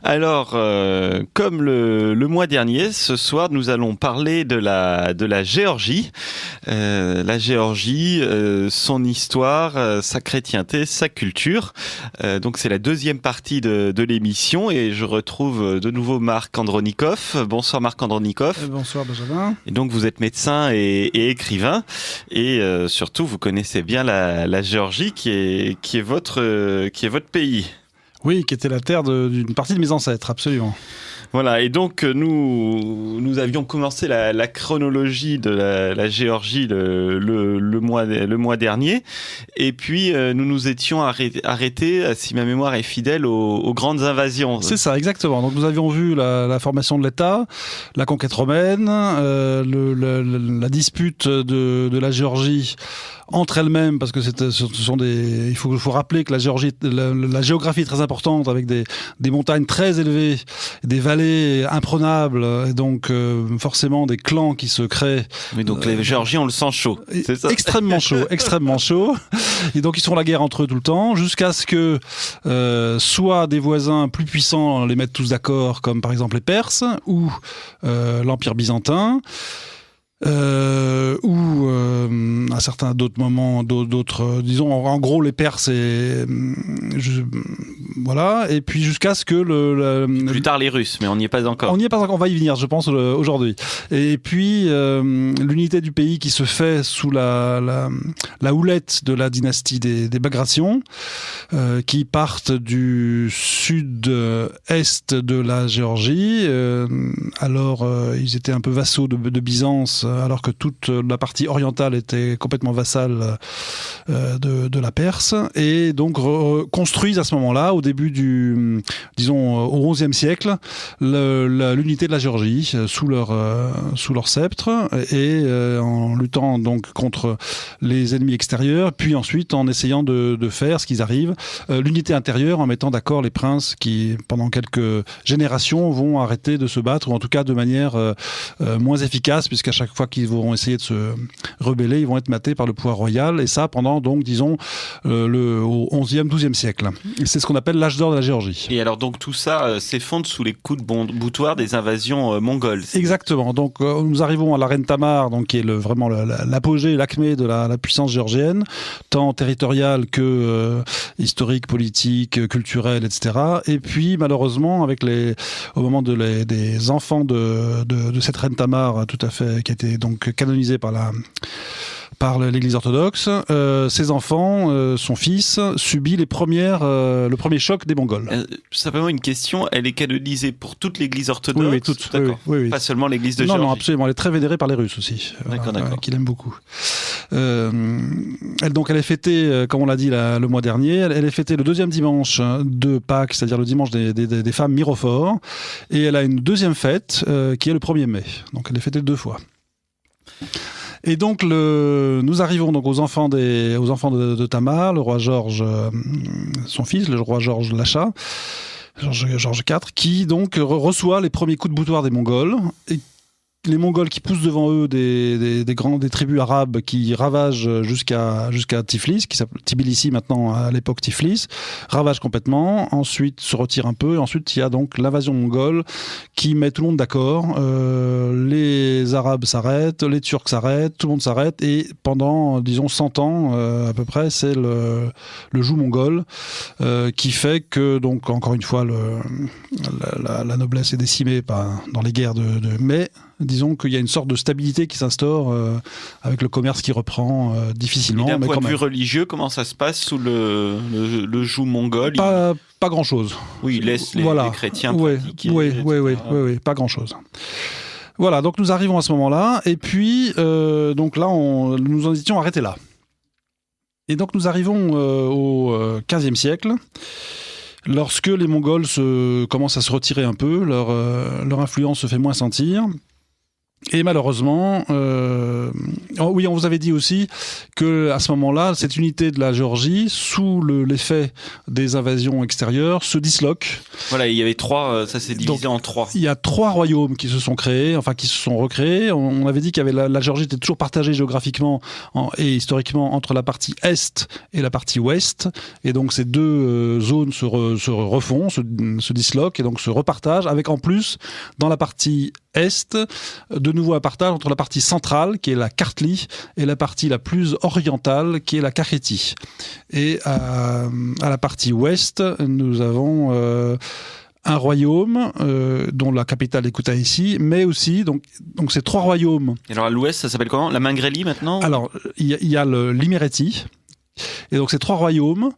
Alors, comme le mois dernier, ce soir, nous allons parler de la Géorgie. La Géorgie, son histoire, sa chrétienté, sa culture. Donc, c'est la deuxième partie de l'émission et je retrouve de nouveau Marc Andronikov. Bonsoir Marc Andronikov. Bonsoir Benjamin. Et donc, vous êtes médecin et écrivain et surtout, vous connaissez bien la Géorgie qui est votre pays. Oui, qui était la terre d'une partie de mes ancêtres, absolument. Voilà, et donc nous avions commencé la chronologie de la Géorgie le mois dernier, et puis nous nous étions arrêtés, si ma mémoire est fidèle, aux grandes invasions. C'est ça, exactement. Donc nous avions vu la formation de l'État, la conquête romaine, la dispute de la Géorgie entre elles-mêmes, parce que il faut rappeler que la Géorgie, la géographie est très importante, avec des montagnes très élevées, des vallées imprenables, et donc forcément des clans qui se créent. Mais donc les Géorgiens, on le sent chaud, c'est ça ? Extrêmement chaud, extrêmement chaud. Et donc ils sont la guerre entre eux tout le temps, jusqu'à ce que soit des voisins plus puissants les mettent tous d'accord, comme par exemple les Perses, ou l'Empire byzantin. Ou à certains d'autres moments, disons en gros les Perses voilà, et puis jusqu'à ce que plus tard les Russes, mais on n'y est pas encore. On n'y est pas encore, on va y venir, je pense, aujourd'hui. Et puis l'unité du pays qui se fait sous la houlette de la dynastie des Bagrations, qui partent du sud-est de la Géorgie. Alors ils étaient un peu vassaux de Byzance, alors que toute la partie orientale était complètement vassale de la Perse, et donc construisent à ce moment-là, au début au XIe siècle, l'unité de la Géorgie sous leur sceptre, et en luttant donc contre les ennemis extérieurs, puis ensuite en essayant de faire ce qu'ils arrivent, l'unité intérieure, en mettant d'accord les princes qui, pendant quelques générations, vont arrêter de se battre, ou en tout cas de manière moins efficace, puisqu'à chaque fois qu'ils vont essayer de se rebeller, ils vont être matés par le pouvoir royal, et ça pendant donc disons au XIe, XIIe siècle. Et c'est ce qu'on appelle l'âge d'or de la Géorgie. Et alors donc tout ça s'effondre sous les coups de boutoir des invasions mongoles. Exactement. Donc nous arrivons à la reine Tamar, donc qui est vraiment l'apogée, l'acmé de la puissance géorgienne, tant territoriale que historique, politique, culturelle, etc. Et puis malheureusement, au moment des enfants de cette reine Tamar, tout à fait, qui a été donc canonisée par l'Église orthodoxe, ses enfants, son fils, subit le premier choc des Mongols. Simplement une question, elle est canonisée pour toute l'Église orthodoxe ? Oui, toute. D'accord. Oui. Pas seulement l'Église de Géorgie. Non, absolument. Elle est très vénérée par les Russes aussi. D'accord. Qui l'aiment beaucoup. Donc elle est fêtée, comme on l'a dit le mois dernier, elle est fêtée le deuxième dimanche de Pâques, c'est-à-dire le dimanche des femmes mirophores, et elle a une deuxième fête qui est le 1er mai. Donc elle est fêtée 2 fois. Et donc nous arrivons donc aux enfants de Tamar, le roi Georges, son fils, le roi Georges Lacha, Georges IV, qui donc reçoit les premiers coups de boutoir des Mongols. Et les Mongols qui poussent devant eux des tribus arabes qui ravagent jusqu'à Tiflis, qui s'appelle Tbilissi maintenant, à l'époque Tiflis, ravagent complètement, ensuite se retirent un peu, et ensuite il y a donc l'invasion mongole qui met tout le monde d'accord. Les Arabes s'arrêtent, les Turcs s'arrêtent, tout le monde s'arrête, et pendant, disons, 100 ans à peu près, c'est le joug mongol qui fait que, donc, encore une fois, la noblesse est décimée dans les guerres mais disons qu'il y a une sorte de stabilité qui s'instaure avec le commerce qui reprend difficilement. Et d'un point de vue religieux, comment ça se passe sous le joug mongol ? Pas grand-chose. Oui, il laisse les chrétiens pratiquer. Oui, pas grand-chose. Voilà, donc nous arrivons à ce moment-là, et puis donc là, nous en étions arrêtés là. Et donc nous arrivons au XVe siècle, lorsque les Mongols commencent à se retirer un peu, leur influence se fait moins sentir. Et malheureusement, Oui, on vous avait dit aussi que à ce moment-là, cette unité de la Géorgie, sous l'effet des invasions extérieures, se disloque. Voilà, il y avait trois, ça s'est divisé en trois. Il y a 3 royaumes qui se sont créés, enfin qui se sont recréés. On avait dit qu'il y avait la Géorgie était toujours partagée géographiquement et historiquement entre la partie est et la partie ouest, et donc ces deux zones se refont, se disloquent et donc se repartagent, avec en plus dans la partie est, de nouveau un partage entre la partie centrale, qui est la Kartli, et la partie la plus orientale, qui est la Kakhétie. Et à la partie ouest, nous avons un royaume dont la capitale est Kutaisi, mais aussi donc ces 3 royaumes. Et alors à l'ouest, ça s'appelle comment? La Mingrélie maintenant? Alors il y a l'Imereti, et donc ces 3 royaumes,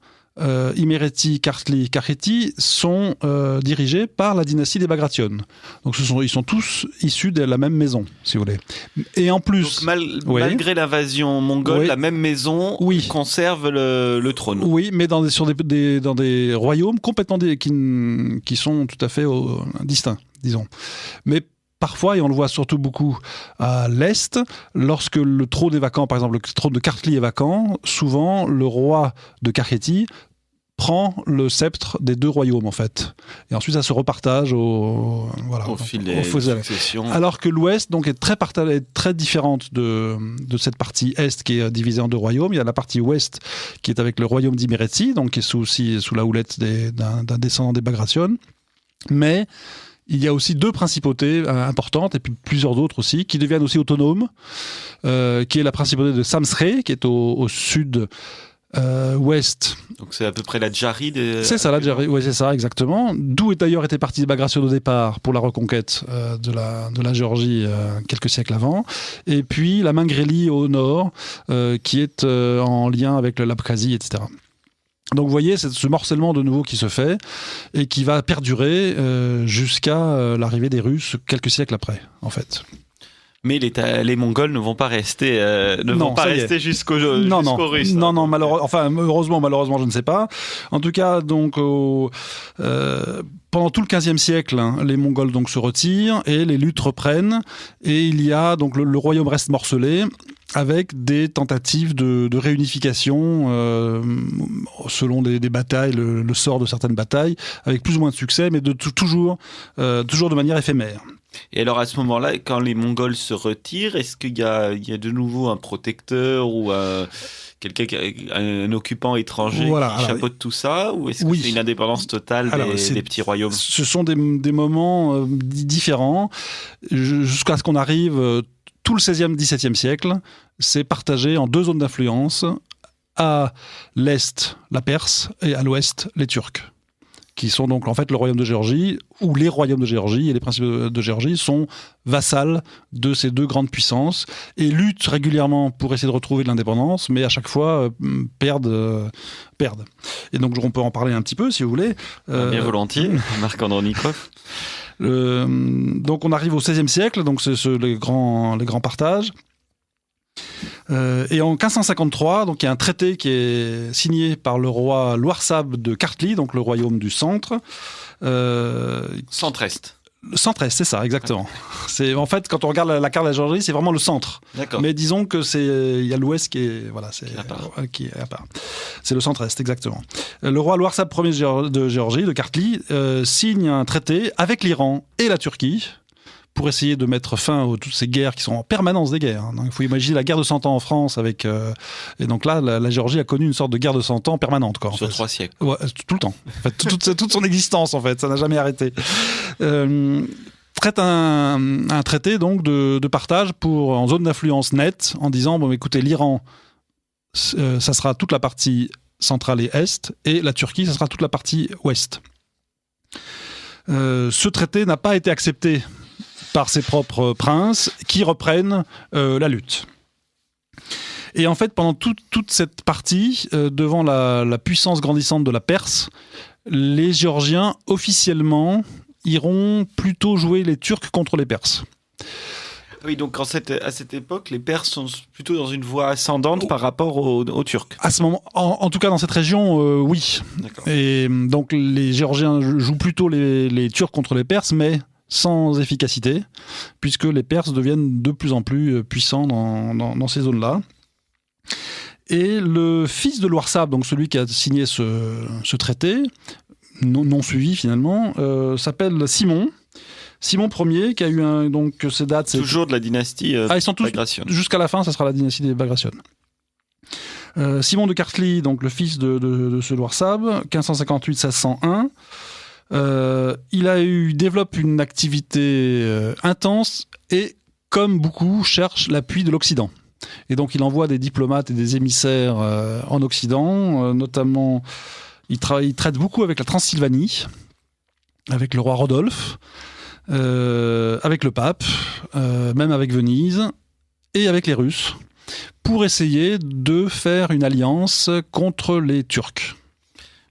Imereti, Kartli, Kakhétie, sont dirigés par la dynastie des Bagrationnes. Donc ils sont tous issus de la même maison, si vous voulez. Et en plus, donc, malgré l'invasion mongole, la même maison conserve le trône. Oui, mais dans des royaumes complètement qui sont tout à fait distincts, disons. Mais parfois, et on le voit surtout beaucoup à l'Est, lorsque le trône est vacant, par exemple le trône de Kartli est vacant, souvent le roi de Kakhétie prend le sceptre des 2 royaumes en fait. Et ensuite ça se repartage au fil des successions. Alors que l'Ouest donc est très différente de cette partie Est qui est divisée en 2 royaumes. Il y a la partie Ouest qui est avec le royaume d'Imereti, donc qui est sous la houlette d'un descendant des Bagrationnes. Mais il y a aussi 2 principautés importantes, et puis plusieurs autres aussi, qui deviennent aussi autonomes, qui est la principauté de Samsre, qui est au sud ouest. Donc c'est à peu près la Djari. C'est ça, la Djari, oui c'est ça, exactement. D'où d'ailleurs était parti les Bagrationnes au départ pour la reconquête de la Géorgie quelques siècles avant. Et puis la Mingrélie au nord, qui est en lien avec l'Abkhazie, etc. Donc vous voyez, c'est ce morcellement de nouveau qui se fait et qui va perdurer jusqu'à l'arrivée des Russes quelques siècles après, en fait. Mais les Mongols ne vont pas rester, jusqu'aux Russes. Non, malheureusement, je ne sais pas. En tout cas, donc, pendant tout le XVe siècle, les Mongols donc se retirent et les luttes reprennent. Et il y a donc le royaume reste morcelé, avec des tentatives de réunification selon des batailles, le sort de certaines batailles, avec plus ou moins de succès, mais toujours de manière éphémère. Et alors à ce moment-là, quand les Mongols se retirent, est-ce qu'il y a de nouveau un protecteur ou un occupant étranger qui chapeaute tout ça, ou est-ce que c'est une indépendance totale des petits royaumes? Ce sont des moments différents, jusqu'à ce qu'on arrive... Tout le XVIe, XVIIe siècle, c'est partagé en 2 zones d'influence. À l'est, la Perse, et à l'ouest, les Turcs, qui sont donc en fait le royaume de Géorgie, ou les royaumes de Géorgie et les principes de Géorgie sont vassals de ces 2 grandes puissances et luttent régulièrement pour essayer de retrouver de l'indépendance, mais à chaque fois perdent. Et donc on peut en parler un petit peu si vous voulez. Bien volontiers, Marc Andronikov. Donc on arrive au XVIe siècle, donc c'est les grands partages. Et en 1553, donc il y a un traité qui est signé par le roi Loarsab de Kartli, donc le royaume du centre. Centre-est. Le centre-est, c'est ça, exactement. C'est en fait, quand on regarde la carte de la Géorgie, c'est vraiment le centre. D'accord. Mais disons que il y a l'ouest qui est à part. C'est le centre-est, exactement. Le roi Loarsab Ier de Géorgie, de Kartli, signe un traité avec l'Iran et la Turquie pour essayer de mettre fin à toutes ces guerres qui sont en permanence des guerres. Donc, il faut imaginer la guerre de 100 ans en France avec... et donc là, la Géorgie a connu une sorte de guerre de 100 ans permanente. Sur 3 siècles. Ouais, tout le temps. En fait, toute son existence, en fait. Ça n'a jamais arrêté. Traite un traité donc de partage en zone d'influence nette, en disant, bon, écoutez, l'Iran, ça sera toute la partie centrale et est, et la Turquie, ça sera toute la partie ouest. Ce traité n'a pas été accepté par ses propres princes qui reprennent la lutte. Et en fait, pendant toute cette partie, devant la puissance grandissante de la Perse, les Géorgiens, officiellement, iront plutôt jouer les Turcs contre les Perses. Oui, donc à cette époque, les Perses sont plutôt dans une voie ascendante par rapport aux Turcs. À ce moment, en tout cas dans cette région, oui. D'accord. Et donc les Géorgiens jouent plutôt les Turcs contre les Perses, mais sans efficacité, puisque les Perses deviennent de plus en plus puissants dans ces zones-là. Et le fils de Louarsab, donc celui qui a signé ce traité, non suivi finalement, s'appelle Simon. Simon Ier, qui a eu donc ces dates... Toujours de la dynastie ils sont tous, Bagratione. Jusqu'à la fin, ça sera la dynastie des Bagratione. Simon de Kartli, donc le fils de ce Louarsab, 1558-1601. Il développe une activité intense et, comme beaucoup, cherche l'appui de l'Occident. Et donc il envoie des diplomates et des émissaires en Occident, notamment il traite beaucoup avec la Transylvanie, avec le roi Rodolphe, avec le pape, même avec Venise, et avec les Russes, pour essayer de faire une alliance contre les Turcs.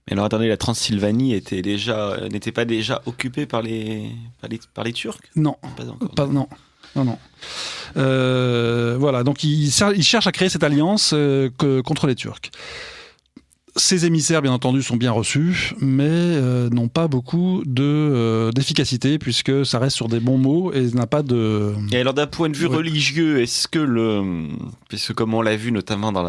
Mais alors attendez, la Transylvanie n'était pas déjà occupée par les Turcs ? Non, pas encore. Non. Voilà, donc il cherche à créer cette alliance contre les Turcs. Ces émissaires, bien entendu, sont bien reçus, mais n'ont pas beaucoup d'efficacité, puisque ça reste sur des bons mots et n'a pas de... Et alors, d'un point de vue religieux, est-ce que puisque comme on l'a vu notamment dans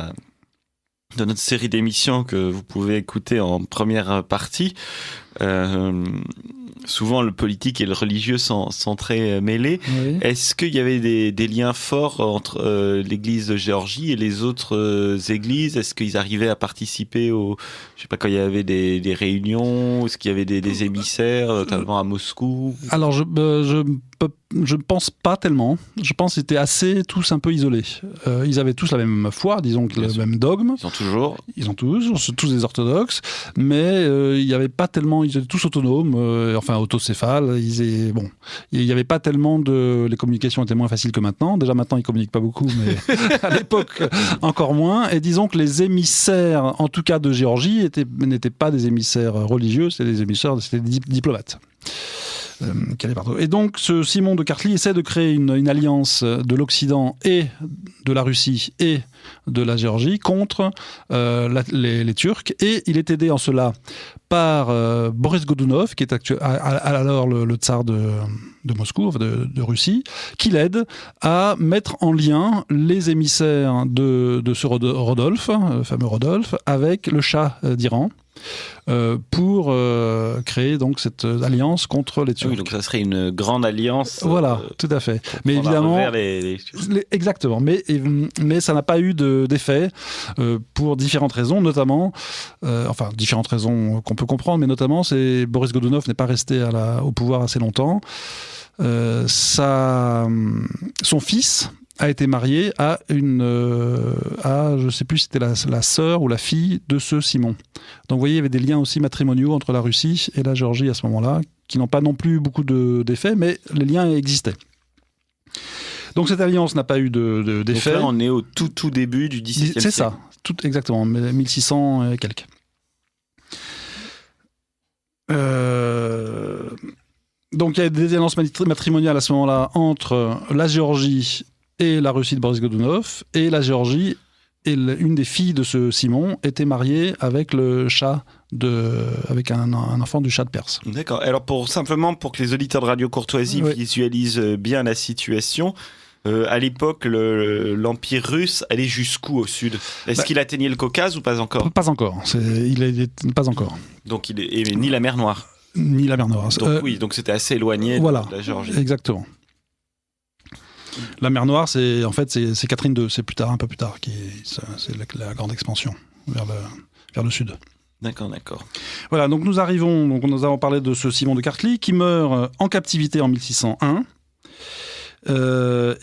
notre série d'émissions que vous pouvez écouter en première partie, souvent le politique et le religieux sont très mêlés. Oui. Est-ce qu'il y avait des liens forts entre l'église de Géorgie et les autres églises ? Est-ce qu'ils arrivaient à participer je sais pas, quand il y avait des réunions ? Est-ce qu'il y avait des émissaires, notamment à Moscou ? Alors je pense pas tellement. Je pense qu'ils étaient tous un peu isolés. Ils avaient tous la même foi, disons, le même dogme. Ils ont tous des orthodoxes, mais il y avait pas tellement. Ils étaient tous autonomes, autocéphales. Il y avait pas tellement les communications étaient moins faciles que maintenant. Déjà maintenant, ils communiquent pas beaucoup, mais à l'époque encore moins. Et disons que les émissaires, en tout cas de Géorgie, n'étaient pas des émissaires religieux, c'était des diplomates. Et donc, ce Simon de Kartli essaie de créer une alliance de l'Occident et de la Russie et de la Géorgie contre les Turcs. Et il est aidé en cela par Boris Godunov, qui est alors le tsar de Moscou, de Russie, qui l'aide à mettre en lien les émissaires de ce Rodolphe, le fameux Rodolphe, avec le Shah d'Iran. Pour créer donc cette alliance contre les Turcs. Oui, donc ça serait une grande alliance. Voilà, tout à fait. Mais évidemment, exactement. Mais ça n'a pas eu d'effet pour différentes raisons, notamment, différentes raisons qu'on peut comprendre, mais notamment, c'est Boris Godunov n'est pas resté au pouvoir assez longtemps. Son fils a été marié à je ne sais plus si c'était la sœur ou la fille de ce Simon. Donc vous voyez, il y avait des liens aussi matrimoniaux entre la Russie et la Géorgie à ce moment-là, qui n'ont pas non plus beaucoup d'effets, mais les liens existaient. Donc cette alliance n'a pas eu d'effet. Donc là, on est au tout début du XVIIe siècle. C'est ça, exactement, 1600 et quelques. Donc il y a des alliances matrimoniales à ce moment-là entre la Géorgie et la Russie de Boris Godunov, et la Géorgie, et une des filles de ce Simon était mariée avec le Shah avec un enfant du Shah de Perse. D'accord. Alors pour que les auditeurs de Radio Courtoisie visualisent bien la situation, à l'époque, l'Empire russe allait jusqu'où au sud ? Est-ce qu'il atteignait le Caucase ou pas encore ? Pas encore. Pas encore. Donc ni la mer Noire ? Ni la mer Noire. Donc c'était assez éloigné de la Géorgie. Exactement. La mer Noire, c'est Catherine II, c'est un peu plus tard, c'est la grande expansion vers le sud. D'accord. Voilà, donc nous avons parlé de ce Simon de Kartli qui meurt en captivité en 1601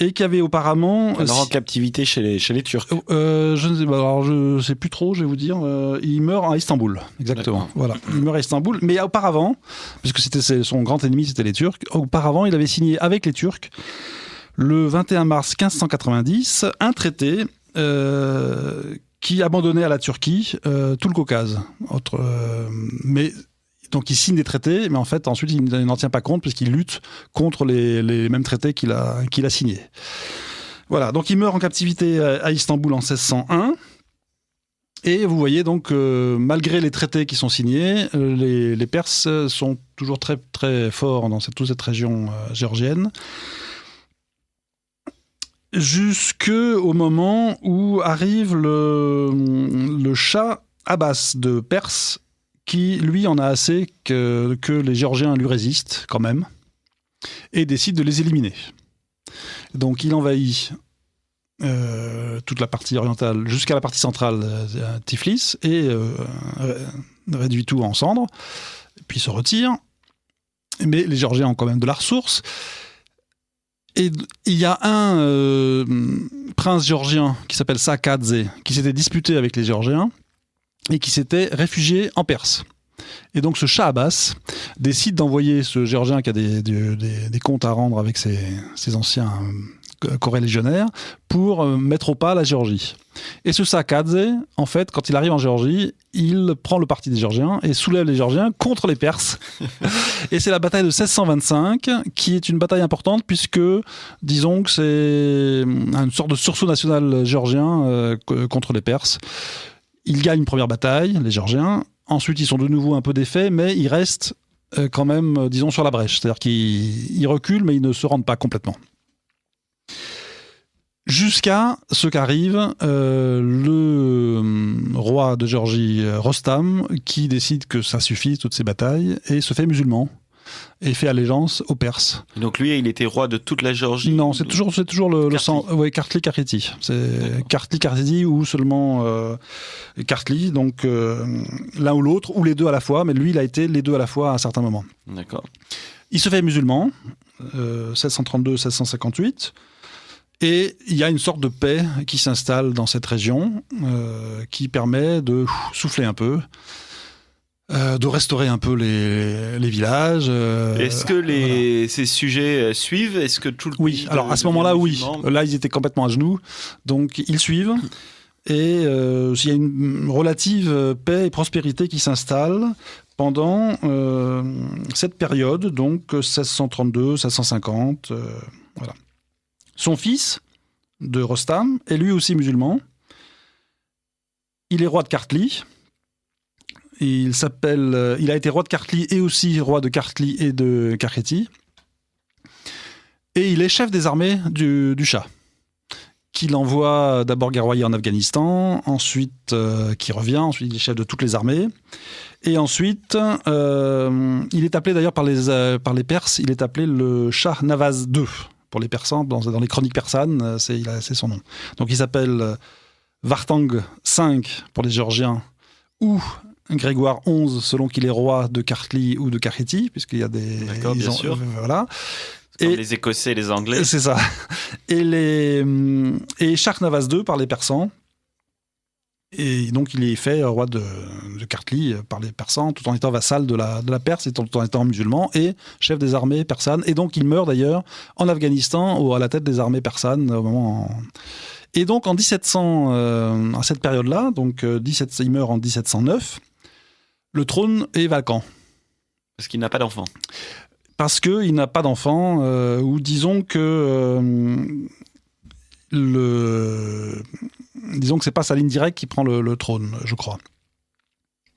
et qui avait auparavant... Alors en captivité chez les Turcs. Je ne sais plus trop, je vais vous dire. Il meurt à Istanbul, exactement. D'accord. Voilà, il meurt à Istanbul, mais auparavant, puisque son grand ennemi, c'était les Turcs, auparavant, il avait signé avec les Turcs le 21 mars 1590, un traité qui abandonnait à la Turquie tout le Caucase. Donc il signe des traités, mais en fait ensuite il n'en tient pas compte puisqu'il lutte contre les mêmes traités qu'il a signés. Voilà, donc il meurt en captivité à Istanbul en 1601. Et vous voyez donc, malgré les traités qui sont signés, les Perses sont toujours très, très forts dans toute cette région géorgienne, jusqu'au moment où arrive le Shah Abbas de Perse, qui, lui, en a assez que les Géorgiens lui résistent, quand même, et décide de les éliminer. Donc il envahit toute la partie orientale jusqu'à la partie centrale, Tiflis, et réduit tout en cendres, puis se retire. Mais les Géorgiens ont quand même de la ressource. Et il y a un prince géorgien qui s'appelle Saakadze, qui s'était disputé avec les Géorgiens et qui s'était réfugié en Perse. Et donc ce Shah Abbas décide d'envoyer ce Géorgien qui a des comptes à rendre avec ses anciens corélégionnaires pour mettre au pas la Géorgie. Et ce Saakadze, en fait, quand il arrive en Géorgie, il prend le parti des Géorgiens et soulève les Géorgiens contre les Perses. Et c'est la bataille de 1625 qui est une bataille importante puisque, disons que c'est une sorte de sursaut national géorgien contre les Perses. Ils gagnent une première bataille, les Géorgiens. Ensuite, ils sont de nouveau un peu défaits, mais ils restent quand même, disons, sur la brèche. C'est-à-dire qu'ils reculent, mais ils ne se rendent pas complètement. Jusqu'à ce qu'arrive le roi de Géorgie, Rostam, qui décide que ça suffit, toutes ces batailles, et se fait musulman, et fait allégeance aux Perses. Et donc lui, il était roi de toute la Géorgie? Non, c'est toujours le sang. Oui, Kartli-Kariti. C'est Kartli-Kariti ou seulement Kartli, donc l'un ou l'autre, ou les deux à la fois, mais lui, il a été les deux à la fois à un certain moment. D'accord. Il se fait musulman, 1632-1658, et il y a une sorte de paix qui s'installe dans cette région, qui permet de souffler un peu, de restaurer un peu les villages. Est-ce que ces sujets suivent? Est-ce que tout le Oui, alors à ce moment-là, oui. Là, ils étaient complètement à genoux, donc ils suivent. Et il y a une relative paix et prospérité qui s'installe pendant cette période, donc 1632, 1650, voilà. Son fils, de Rostam, est lui aussi musulman. Il est roi de Kartli. Il a été roi de Kartli et aussi roi de Kartli et de Kakheti. Et il est chef des armées du Shah, qu'il envoie d'abord guerroyer en Afghanistan, ensuite qui revient, ensuite il est chef de toutes les armées. Et ensuite, il est appelé d'ailleurs par les Perses, il est appelé le Shah Navaz II. Pour les Persans, dans les chroniques persanes, c'est son nom. Donc il s'appelle Vartang V pour les Géorgiens, ou Grégoire XI selon qu'il est roi de Kartli ou de Kakheti, puisqu'il y a des... D'accord, bien sûr. Voilà. Comme les Écossais et les Anglais. C'est ça. Et Shah Navaz II par les Persans. Et donc il est fait roi de Kartli par les Persans, tout en étant vassal de la Perse, et tout en étant musulman, et chef des armées persanes. Et donc il meurt d'ailleurs en Afghanistan, ou à la tête des armées persanes au moment. Et donc en 1700, à cette période-là, donc il meurt en 1709, le trône est vacant. Parce qu'il n'a pas d'enfant. Parce qu'il n'a pas d'enfant, ou disons que disons que c'est pas sa ligne directe qui prend le trône, je crois.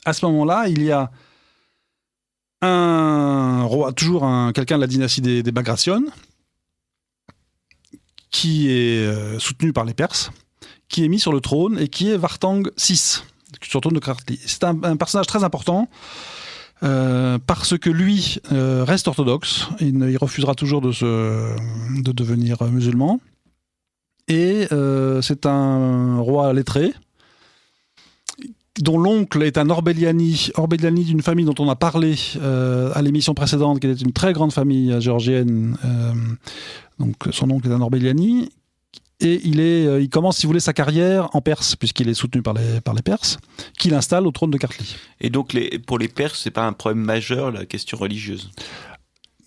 À ce moment-là, il y a un roi, toujours quelqu'un de la dynastie des Bagratión, qui est soutenu par les Perses, qui est mis sur le trône et qui est Vartang VI, sur le trône de Kartli. C'est un personnage très important parce que lui reste orthodoxe, il refusera toujours de devenir musulman. Et c'est un roi lettré, dont l'oncle est un Orbeliani d'une famille dont on a parlé à l'émission précédente, qui était une très grande famille géorgienne. Donc son oncle est un Orbeliani. Et il commence, si vous voulez, sa carrière en Perse, puisqu'il est soutenu par les Perses, qu'il installe au trône de Kartli. Et donc pour les Perses, c'est pas un problème majeur, la question religieuse?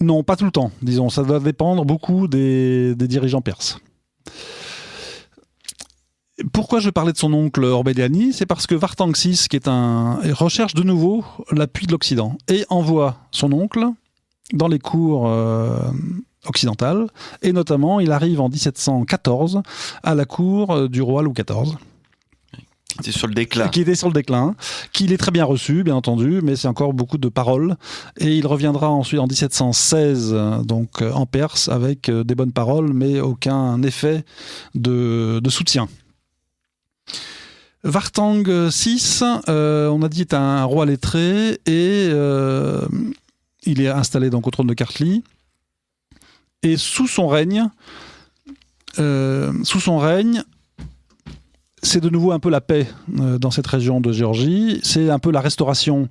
Non, pas tout le temps, disons. Ça doit dépendre beaucoup des dirigeants perses. Pourquoi je parlais de son oncle Orbeliani? C'est parce que Vartang VI, recherche de nouveau l'appui de l'Occident et envoie son oncle dans les cours occidentales. Et notamment, il arrive en 1714 à la cour du roi Louis XIV. C'est sur le déclin. Qui était sur le déclin, qu'il est très bien reçu, bien entendu, mais c'est encore beaucoup de paroles. Et il reviendra ensuite en 1716, donc en Perse, avec des bonnes paroles, mais aucun effet de soutien. Vartang VI, on a dit, est un roi lettré et il est installé donc au trône de Kartli. Et sous son règne, c'est de nouveau un peu la paix dans cette région de Géorgie. C'est un peu la restauration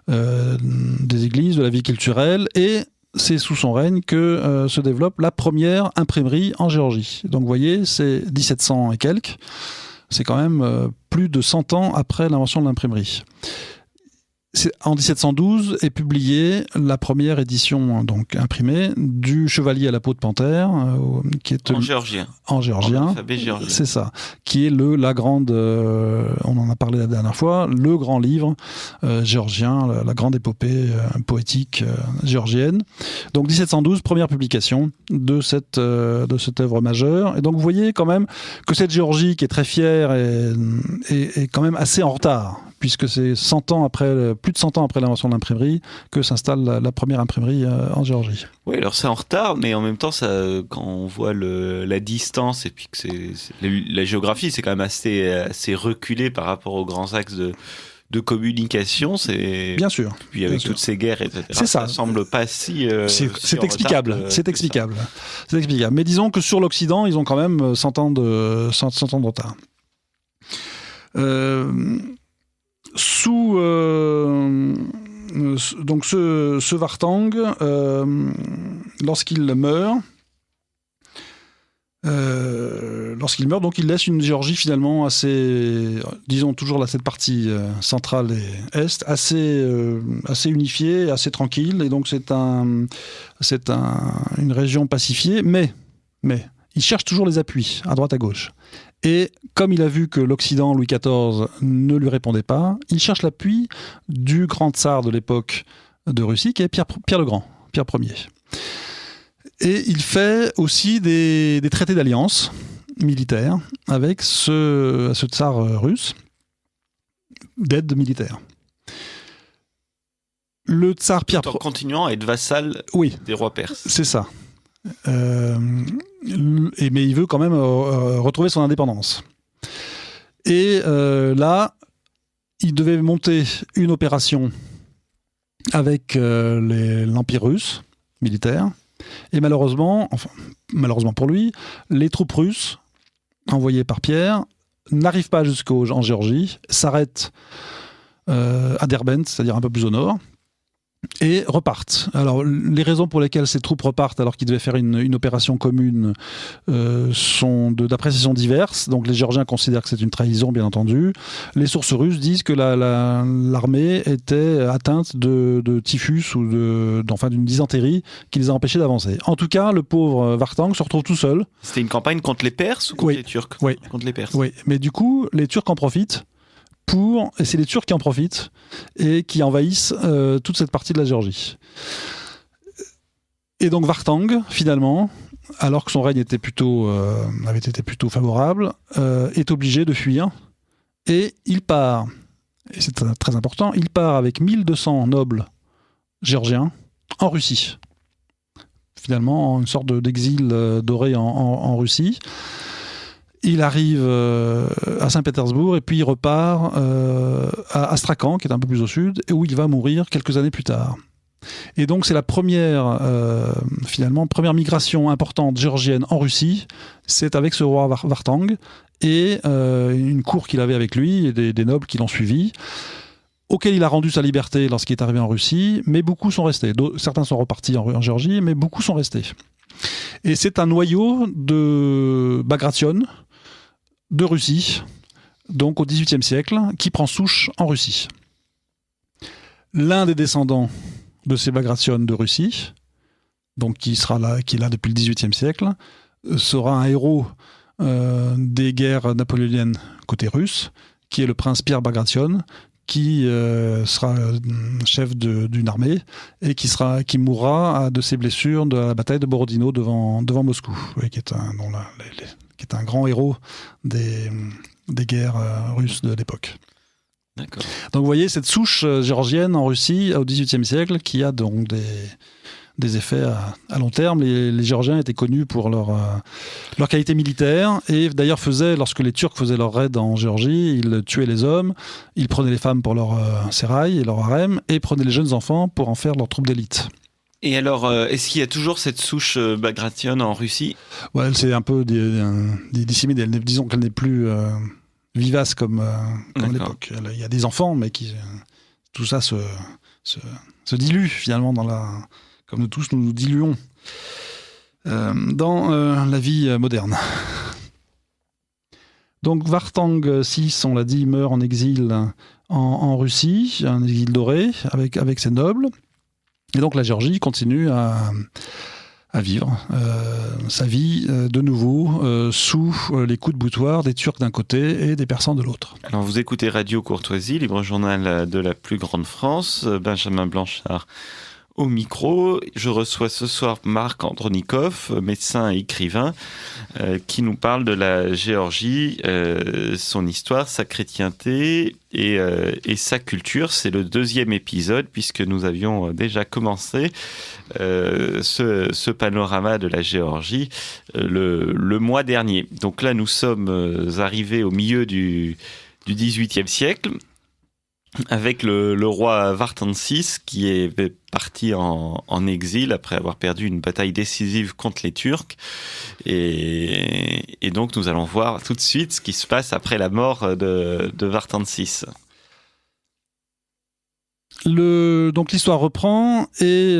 des églises, de la vie culturelle, et c'est sous son règne que se développe la première imprimerie en Géorgie. Donc vous voyez, c'est 1700 et quelques. C'est quand même plus de 100 ans après l'invention de l'imprimerie. En 1712 est publiée la première édition donc imprimée du Chevalier à la peau de panthère, qui est en géorgien. En géorgien, c'est ça, qui est la grande, on en a parlé la dernière fois, le grand livre géorgien, la grande épopée poétique géorgienne. Donc 1712, première publication de cette œuvre majeure. Et donc vous voyez quand même que cette Géorgie qui est très fière est quand même assez en retard, puisque c'est 100 ans après, plus de 100 ans après l'invention de l'imprimerie que s'installe la première imprimerie en Géorgie. Oui, alors c'est en retard, mais en même temps, quand on voit la distance et puis que la géographie, c'est quand même assez reculé par rapport aux grands axes de communication. Bien sûr. Puis avec toutes ces guerres, etc. C'est ça. Ça semble pas si. C'est explicable. C'est explicable. Mais disons que sur l'Occident, ils ont quand même 100 ans de retard. Donc ce Vartang, lorsqu'il meurt, donc il laisse une Géorgie finalement assez, disons toujours là cette partie centrale et est, assez unifiée, assez tranquille, et donc c'est une région pacifiée, mais il cherche toujours les appuis à droite à gauche. Et comme il a vu que l'Occident, Louis XIV, ne lui répondait pas, il cherche l'appui du grand tsar de l'époque de Russie, qui est Pierre le Grand, Pierre Ier. Et il fait aussi des traités d'alliance militaire avec ce tsar russe, d'aide militaire. Le tsar Pierre... Tout en continuant à être vassal des rois perses. C'est ça. Mais il veut quand même retrouver son indépendance. Et là, il devait monter une opération avec l'Empire russe militaire. Et malheureusement pour lui, les troupes russes envoyées par Pierre n'arrivent pas en Géorgie, s'arrêtent à Derbent, c'est-à-dire un peu plus au nord, et repartent. Alors, les raisons pour lesquelles ces troupes repartent alors qu'ils devaient faire une opération commune sont d'appréciation diverses. Donc, les Géorgiens considèrent que c'est une trahison, bien entendu. Les sources russes disent que l'armée était atteinte de typhus ou d'une dysentérie qui les a empêchés d'avancer. En tout cas, le pauvre Vartang se retrouve tout seul. C'était une campagne contre les Perses ou contre les Turcs ? Oui. Contre les Perses. Oui, mais du coup, les Turcs en profitent. Et c'est les Turcs qui en profitent et qui envahissent toute cette partie de la Géorgie. Et donc Vartang, finalement, alors que son règne avait été plutôt favorable, est obligé de fuir. Et il part, et c'est très important, il part avec 1200 nobles géorgiens en Russie. Finalement, une sorte d'exil doré en Russie. Il arrive à Saint-Pétersbourg et puis il repart à Astrakhan, qui est un peu plus au sud, et où il va mourir quelques années plus tard. Et donc c'est la première migration importante géorgienne en Russie, c'est avec ce roi Vartang et une cour qu'il avait avec lui et des nobles qui l'ont suivi, auquel il a rendu sa liberté lorsqu'il est arrivé en Russie, mais beaucoup sont restés. Certains sont repartis en Géorgie, mais beaucoup sont restés. Et c'est un noyau de Bagration, de Russie, donc au XVIIIe siècle, qui prend souche en Russie. L'un des descendants de ces Bagration de Russie, donc qui est là depuis le XVIIIe siècle, sera un héros des guerres napoléoniennes côté russe, qui est le prince Pierre Bagration, qui sera chef d'une armée et qui mourra de ses blessures de la bataille de Borodino devant Moscou, qui est un grand héros des guerres russes de l'époque. D'accord. Donc vous voyez cette souche géorgienne en Russie au XVIIIe siècle qui a donc des effets à long terme. Les Géorgiens étaient connus pour leur qualité militaire et d'ailleurs lorsque les Turcs faisaient leur raid en Géorgie, ils tuaient les hommes, ils prenaient les femmes pour leur sérail et leur harem et prenaient les jeunes enfants pour en faire leurs troupes d'élite. Et alors, est-ce qu'il y a toujours cette souche bagratione en Russie ? Ouais, elle s'est un peu disséminée. Disons qu'elle n'est plus vivace comme à l'époque. Il y a des enfants, mais tout ça se dilue finalement comme nous tous nous diluons dans la vie moderne. Donc Vartang VI, on l'a dit, meurt en exil en Russie, un exil doré avec ses nobles. Et donc la Géorgie continue à vivre sa vie de nouveau sous les coups de boutoir des Turcs d'un côté et des Persans de l'autre. Alors vous écoutez Radio Courtoisie, libre journal de la plus grande France, Benjamin Blanchard au micro. Je reçois ce soir Marc Andronikov, médecin et écrivain, qui nous parle de la Géorgie, son histoire, sa chrétienté et sa culture. C'est le 2e épisode puisque nous avions déjà commencé ce panorama de la Géorgie le mois dernier. Donc là, nous sommes arrivés au milieu du XVIIIe siècle, avec le roi Vartan VI qui est parti en exil après avoir perdu une bataille décisive contre les Turcs. Et donc nous allons voir tout de suite ce qui se passe après la mort de Vartan VI. Donc l'histoire reprend et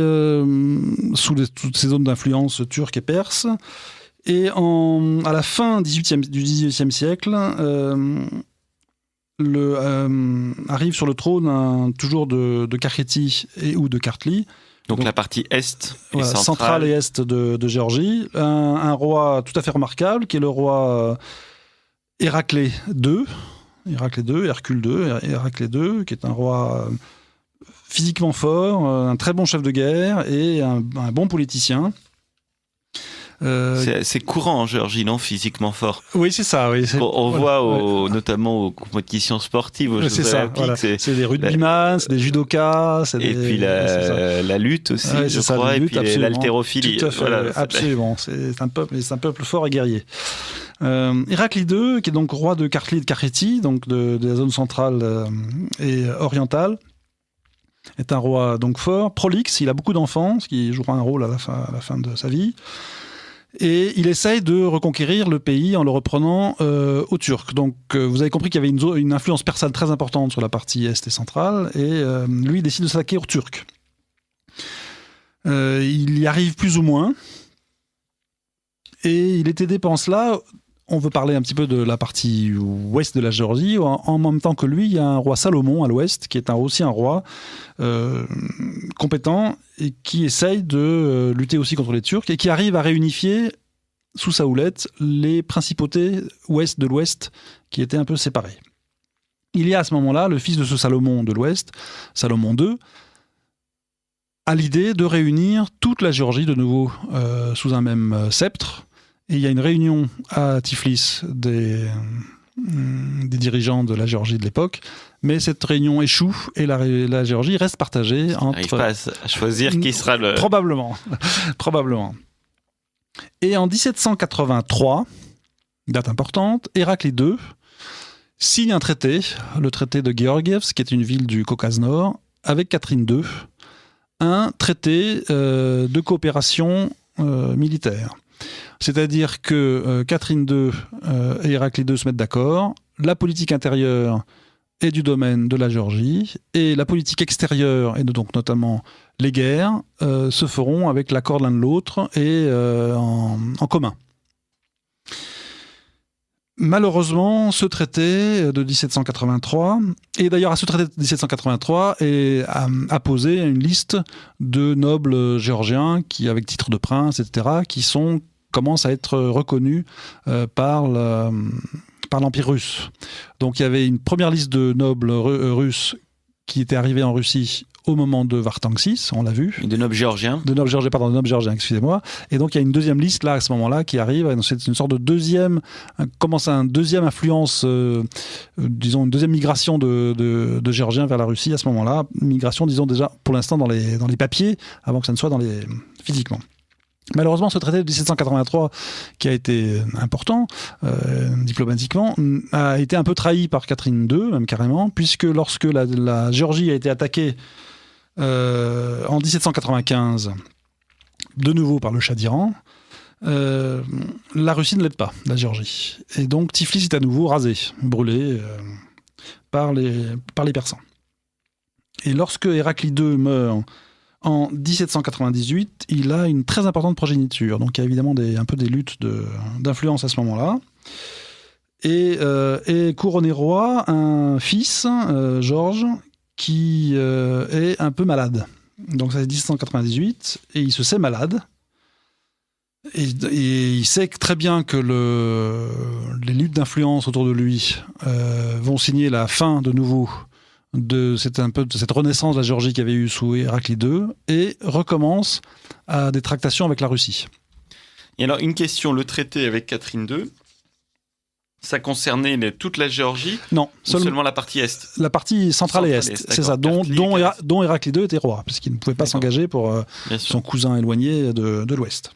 sous toutes ces zones d'influence turque et perse. Et à la fin du XVIIIe siècle, arrive sur le trône toujours de Kakheti ou de Kartli. Donc la partie est et centrale et est de Géorgie. Un roi tout à fait remarquable qui est le roi Héraclée II, Hercule II, Héraclée II, qui est un roi physiquement fort, un très bon chef de guerre et un bon politicien. C'est courant en Géorgie, non, physiquement fort. Oui, c'est ça. Oui, on voit notamment aux compétitions sportives, aux Jeux Olympiques. Voilà. C'est des rugbyman, c'est des judokas. Puis la lutte aussi, je crois, lutte, et puis l'haltérophilie. Tout à fait, voilà, absolument. C'est un peuple fort et guerrier. Héraclide II, qui est donc roi de Kartli et de Kakheti, donc de la zone centrale et orientale, est un roi donc fort, prolixe. Il a beaucoup d'enfants, ce qui jouera un rôle à la fin de sa vie. Et il essaye de reconquérir le pays en le reprenant aux Turcs. Donc vous avez compris qu'il y avait une influence persane très importante sur la partie est et centrale, et lui il décide de s'attaquer aux Turcs. Il y arrive plus ou moins, et il est aidé pendant cela. On veut parler un petit peu de la partie ouest de la Géorgie. En même temps que lui, il y a un roi Salomon à l'ouest, qui est aussi un roi compétent et qui essaye de lutter aussi contre les Turcs et qui arrive à réunifier sous sa houlette les principautés ouest de l'ouest qui étaient un peu séparées. Il y a à ce moment-là le fils de ce Salomon de l'ouest, Salomon II, a l'idée de réunir toute la Géorgie de nouveau sous un même sceptre. Et il y a une réunion à Tiflis des dirigeants de la Géorgie de l'époque, mais cette réunion échoue et la Géorgie reste partagée entre... Il n'arrive pas à choisir qui sera le... Probablement. Et en 1783, date importante, Héraclide II signe un traité, le traité de Georgievsk, qui est une ville du Caucase Nord, avec Catherine II, un traité de coopération militaire. C'est-à-dire que Catherine II et Héraclide II se mettent d'accord, la politique intérieure est du domaine de la Géorgie, et la politique extérieure, et donc notamment les guerres, se feront avec l'accord l'un de l'autre et en commun. Malheureusement, ce traité de 1783, et d'ailleurs à ce traité de 1783 a posé une liste de nobles géorgiens qui, avec titre de prince, etc., qui commencent à être reconnus par l'Empire russe. Donc il y avait une première liste de nobles russes qui étaient arrivés en Russie au moment de Vartangsis, on l'a vu. De nobles géorgiens. De nobles géorgiens, excusez-moi. Et donc il y a une deuxième liste là à ce moment-là qui arrive. Et c'est une sorte de deuxième influence, disons une deuxième migration de Géorgiens vers la Russie à ce moment-là. Migration, disons déjà pour l'instant dans les papiers, avant que ça ne soit physiquement. Malheureusement, ce traité de 1783, qui a été important diplomatiquement, a été un peu trahi par Catherine II, même carrément, puisque lorsque la Géorgie a été attaquée en 1795, de nouveau par le Shah d'Iran, la Russie ne l'aide pas, la Géorgie. Et donc Tiflis est à nouveau rasé, brûlé par les Persans. Et lorsque Héraclide II meurt en 1798, il a une très importante progéniture. Donc il y a évidemment un peu des luttes d'influence à ce moment-là. Et couronné roi, un fils, Georges, qui est un peu malade. Donc ça c'est 1798, et il se sait malade. Et il sait très bien que les luttes d'influence autour de lui vont signer la fin de nouveau de cette renaissance de la Géorgie qu'il y avait eu sous Héraclide II, et recommence à des tractations avec la Russie. Et alors, une question, le traité avec Catherine II, ça concernait toute la Géorgie? Non, seulement la partie Est? La partie centrale et Est, c'est ça, dont Héraclide II était roi, puisqu'il ne pouvait pas s'engager pour son cousin éloigné de l'Ouest.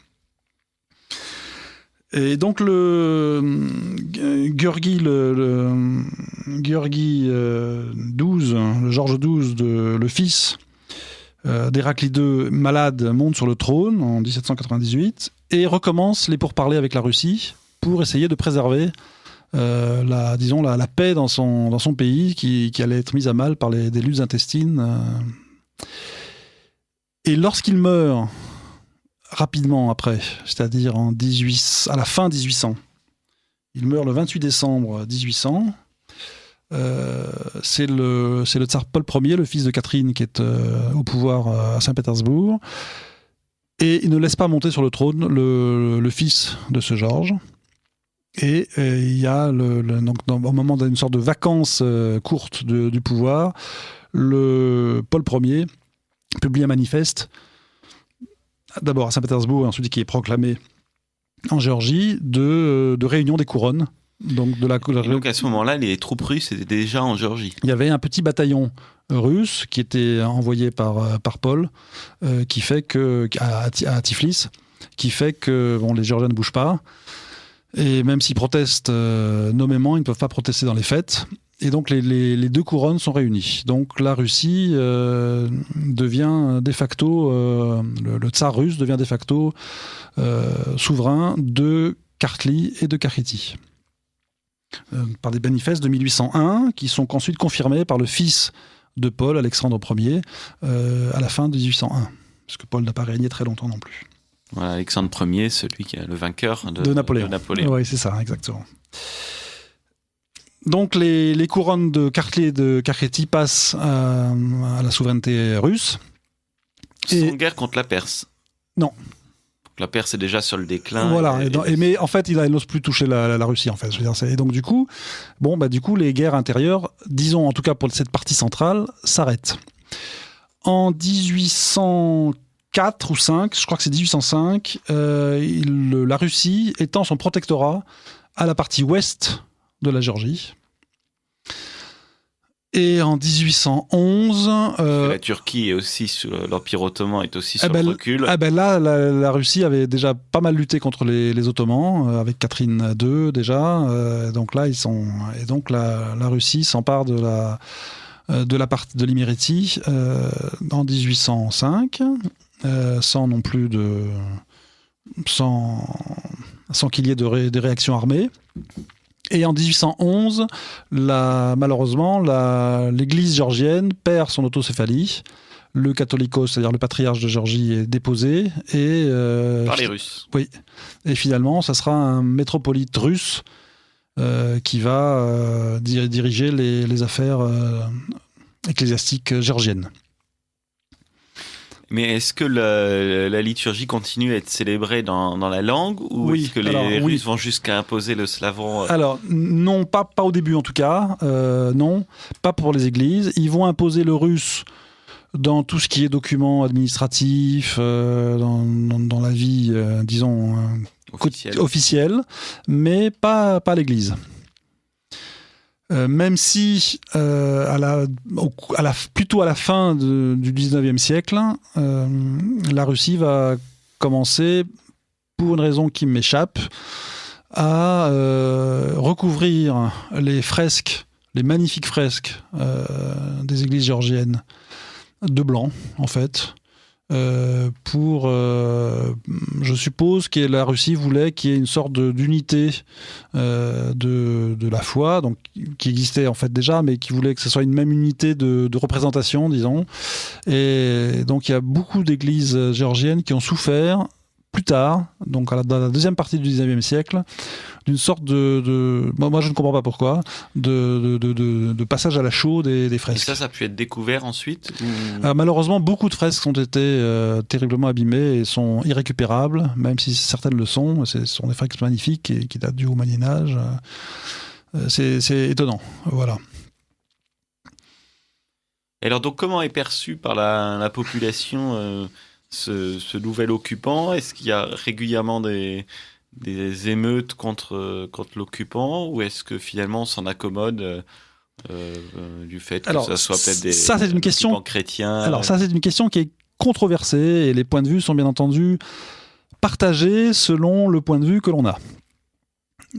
Et donc Georgi XII, le Georges XII, le fils d'Héraclide II, malade, monte sur le trône en 1798 et recommence les pourparlers avec la Russie pour essayer de préserver la paix dans son pays qui allait être mise à mal par des luttes intestines. Et lorsqu'il meurt rapidement après, c'est-à-dire à la fin 1800. Il meurt le 28 décembre 1800. C'est le tsar Paul Ier, le fils de Catherine, qui est au pouvoir à Saint-Pétersbourg. Et il ne laisse pas monter sur le trône le fils de ce Georges. Et il y a, donc, au moment d'une sorte de vacances courtes du pouvoir, le Paul Ier publie un manifeste, d'abord à Saint-Pétersbourg et ensuite qui est proclamé en Géorgie, de réunion des couronnes. Donc, donc à ce moment-là, les troupes russes étaient déjà en Géorgie. Il y avait un petit bataillon russe qui était envoyé par Paul, qui fait à Tiflis, qui fait que les Géorgiens ne bougent pas. Et même s'ils protestent nommément, ils ne peuvent pas protester dans les fêtes. Et donc les deux couronnes sont réunies. Donc la Russie devient de facto, le tsar russe devient de facto souverain de Kartli et de Kakhétie. Par des manifestes de 1801 qui sont ensuite confirmés par le fils de Paul, Alexandre Ier, à la fin de 1801. Parce que Paul n'a pas régné très longtemps non plus. Voilà, Alexandre Ier, celui qui est le vainqueur de Napoléon. Oui, c'est ça, exactement. Donc les couronnes de Kartli et de Kakhétie passent à la souveraineté russe. Sans guerre contre la Perse. Non. La Perse est déjà sur le déclin. Voilà, mais en fait, il n'ose plus toucher la Russie, en fait. Et donc du coup, les guerres intérieures, disons en tout cas pour cette partie centrale, s'arrêtent. En 1804 ou 5, je crois que c'est 1805, la Russie étend son protectorat à la partie ouest de la Géorgie. Et en 1811... la Turquie est aussi sous l'Empire ottoman, est aussi sur le recul. Là, la Russie avait déjà pas mal lutté contre les Ottomans, avec Catherine II déjà. Donc là, la Russie s'empare de la partie de l'Iméréthie en 1805, sans qu'il y ait des réactions armées. Et en 1811, malheureusement, l'Église géorgienne perd son autocéphalie. Le catholicos, c'est-à-dire le patriarche de Géorgie, est déposé. Par les Russes. Oui. Et finalement, ça sera un métropolite russe qui va diriger les affaires ecclésiastiques géorgiennes. Mais est-ce que la liturgie continue à être célébrée dans la langue, ou est-ce que les Russes vont jusqu'à imposer le slavon? Alors, non, pas au début en tout cas, non, pas pour les églises. Ils vont imposer le russe dans tout ce qui est documents administratifs, dans la vie, disons, officielle, mais pas à l'Église. Même si, plutôt à la fin du 19e siècle, la Russie va commencer, pour une raison qui m'échappe, à recouvrir les fresques, les magnifiques fresques des églises géorgiennes de blanc, en fait, je suppose que la Russie voulait qu'il y ait une sorte d'unité de la foi, donc, qui existait en fait déjà, mais qui voulait que ce soit une même unité de représentation, disons. Et donc il y a beaucoup d'églises géorgiennes qui ont souffert plus tard, donc dans la deuxième partie du 19e siècle, d'une sorte moi je ne comprends pas pourquoi, de passage à la chaux des fresques. Et ça a pu être découvert ensuite malheureusement, beaucoup de fresques ont été terriblement abîmées et sont irrécupérables, même si certaines le sont. Ce sont des fresques magnifiques qui datent du Haut Moyen-Âge. C'est étonnant, voilà. Et alors donc comment est perçu par la population ce nouvel occupant? Est-ce qu'il y a régulièrement des émeutes contre l'occupant, ou est-ce que finalement on s'en accommode du fait que ça soit peut-être des occupants chrétiens? Alors ça, c'est une question qui est controversée, et les points de vue sont bien entendu partagés selon le point de vue que l'on a.